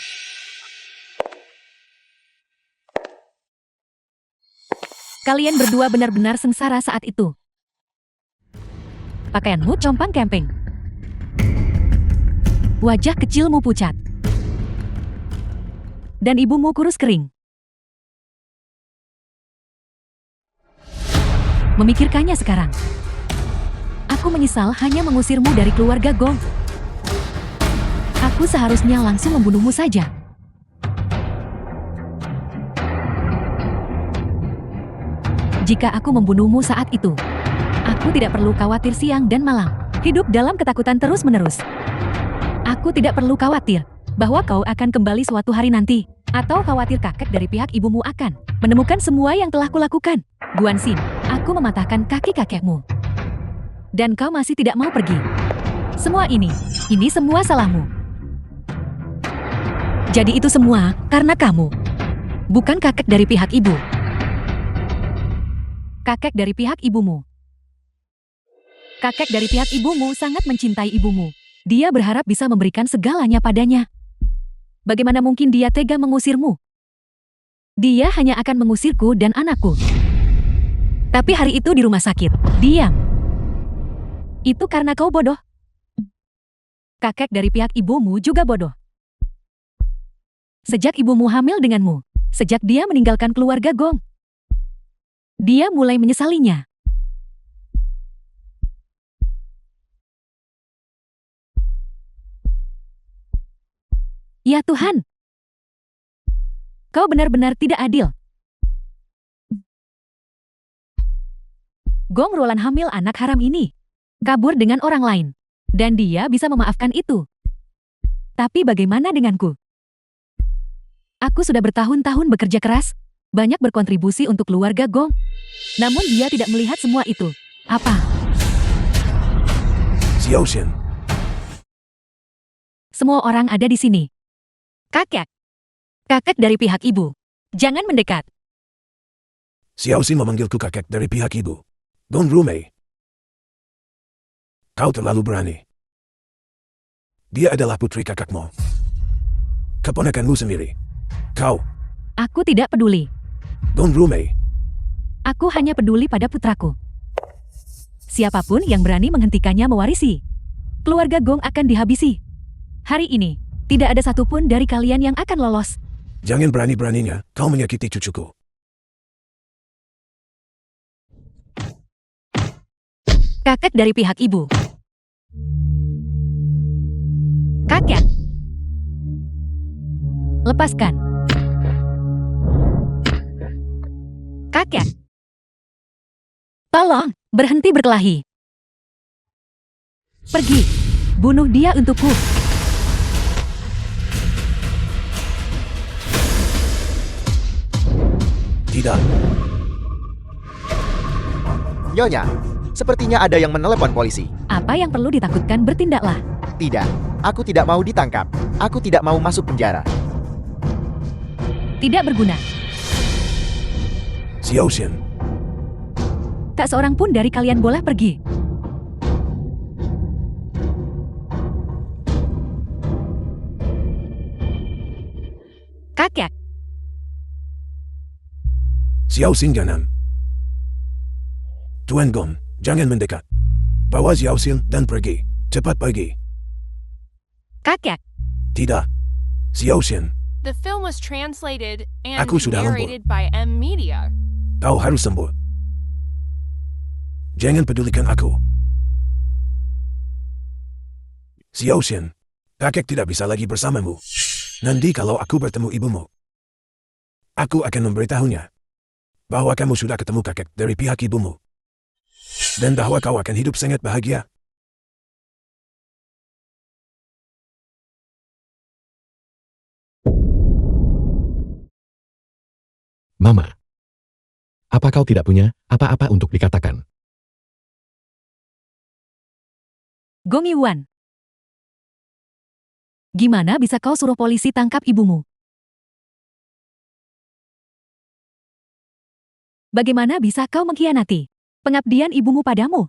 S5: Kalian berdua benar-benar sengsara saat itu. Pakaianmu compang-camping. Wajah kecilmu pucat. Dan ibumu kurus kering. Memikirkannya sekarang. Aku menyesal hanya mengusirmu dari keluarga Gong. Aku seharusnya langsung membunuhmu saja. Jika aku membunuhmu saat itu, aku tidak perlu khawatir siang dan malam, hidup dalam ketakutan terus-menerus. Aku tidak perlu khawatir bahwa kau akan kembali suatu hari nanti, atau khawatir kakek dari pihak ibumu akan menemukan semua yang telah kulakukan. Guanxin, aku mematahkan kaki kakekmu. Dan kau masih tidak mau pergi. Semua ini semua salahmu. Jadi itu semua karena kamu, bukan kakek dari pihak ibu. Kakek dari pihak ibumu. Kakek dari pihak ibumu sangat mencintai ibumu. Dia berharap bisa memberikan segalanya padanya. Bagaimana mungkin dia tega mengusirmu? Dia hanya akan mengusirku dan anakku. Tapi hari itu di rumah sakit, diam. Itu karena kau bodoh. Kakek dari pihak ibumu juga bodoh. Sejak ibumu hamil denganmu, sejak dia meninggalkan keluarga Gong, dia mulai menyesalinya. Ya Tuhan, kau benar-benar tidak adil. Gong Roland hamil anak haram ini, kabur dengan orang lain, dan dia bisa memaafkan itu. Tapi bagaimana denganku? Aku sudah bertahun-tahun bekerja keras, banyak berkontribusi untuk keluarga Gong. Namun dia tidak melihat semua itu. Apa?
S3: Xiao Xin,
S5: Semua orang ada di sini. Kakek. Kakek dari pihak ibu. Jangan mendekat.
S3: Xiao Xin memanggilku kakek dari pihak ibu. Don Rumei. Kau terlalu berani. Dia adalah putri kakakmu. Keponakanmu sendiri. Kau,
S5: Aku tidak peduli.
S3: Don Rumei.
S5: Aku hanya peduli pada putraku. Siapapun yang berani menghentikannya mewarisi. Keluarga Gong akan dihabisi. Hari ini, tidak ada satupun dari kalian yang akan lolos.
S3: Jangan berani-beraninya kau menyakiti cucuku.
S5: Kakek dari pihak ibu. Kakek. Lepaskan. Kakek. Tolong, berhenti berkelahi. Pergi. Bunuh dia untukku.
S3: Tidak.
S1: Nyonya, sepertinya ada yang menelepon polisi.
S5: Apa yang perlu ditakutkan, bertindaklah.
S1: Tidak, aku tidak mau ditangkap. Aku tidak mau masuk penjara.
S5: Tidak berguna.
S3: Xiao Xin,
S5: Tak seorang pun dari kalian boleh pergi. Kakek.
S3: Xiao Xin jangan. Tuan Gong, jangan mendekat. Bawa Xiao Xin dan pergi. Cepat pergi.
S5: Kakek.
S3: Tidak. Xiao Xin,
S2: The film was translated and
S3: Aku sudah lembur.
S2: narrated by M Media.
S3: kau harus sembuh. Jangan pedulikan aku. Xiao Xin, kakek tidak bisa lagi bersamamu. Nanti kalau aku bertemu ibumu, aku akan memberitahunya bahwa kamu sudah ketemu kakek dari pihak ibumu. Dan bahwa kau akan hidup sangat bahagia.
S4: Mama. Apa kau tidak punya apa-apa untuk dikatakan?
S5: Gong Yuan. Gimana bisa kau suruh polisi tangkap ibumu? Bagaimana bisa kau mengkhianati pengabdian ibumu padamu?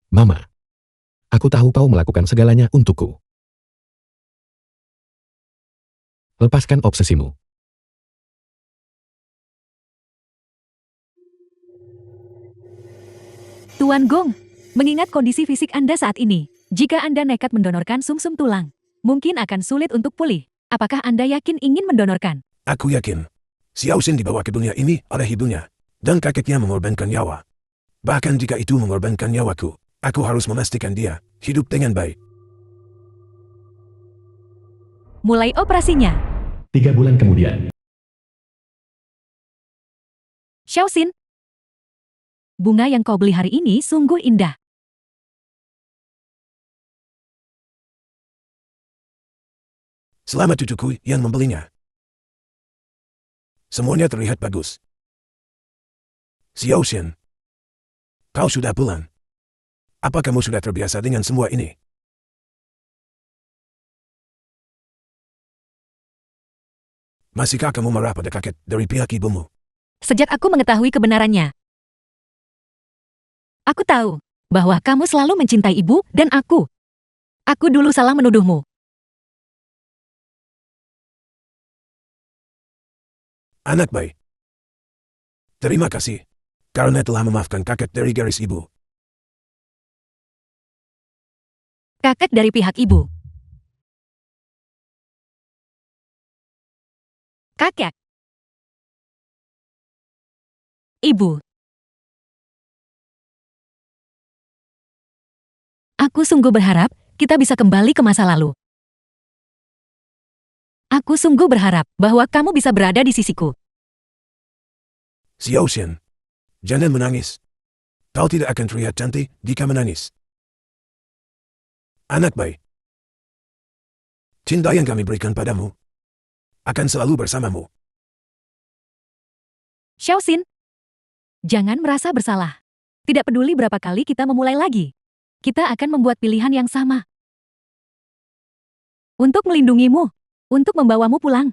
S4: Mama. Aku tahu kau melakukan segalanya untukku. Lepaskan obsesimu.
S5: Tuan Gong, Mengingat kondisi fisik Anda saat ini, jika Anda nekat mendonorkan sumsum tulang, mungkin akan sulit untuk pulih. Apakah Anda yakin ingin mendonorkan?
S3: Aku yakin. Xiao Xin dibawa ke dunia ini oleh ibunya, dan kakeknya mengorbankan nyawa. Bahkan jika itu mengorbankan nyawaku, aku harus memastikan dia hidup dengan baik.
S5: Mulai operasinya.
S4: 3 bulan kemudian.
S5: Xiao Xin, bunga yang kau beli hari ini sungguh indah.
S3: Selamat cucuku yang membelinya. Semuanya terlihat bagus. Xiao Xin, kau sudah pulang. Apa kamu sudah terbiasa dengan semua ini? Masihkah kamu marah pada kakek dari pihak ibumu?
S5: Sejak aku mengetahui kebenarannya, aku tahu bahwa kamu selalu mencintai ibu dan aku. Aku dulu salah menuduhmu.
S3: Anak baik. Terima kasih karena telah memaafkan kakek dari garis ibu.
S5: Kakek dari pihak ibu. Kakek. Ibu. Aku sungguh berharap kita bisa kembali ke masa lalu. Aku sungguh berharap bahwa kamu bisa berada di sisiku.
S3: Xiao Xin, jangan menangis. Kau tidak akan terlihat cantik jika menangis. Anak baik. Cinta yang kami berikan padamu akan selalu bersamamu.
S5: Xiao Xin, jangan merasa bersalah. Tidak peduli berapa kali kita memulai lagi, kita akan membuat pilihan yang sama. Untuk melindungimu, untuk membawamu pulang.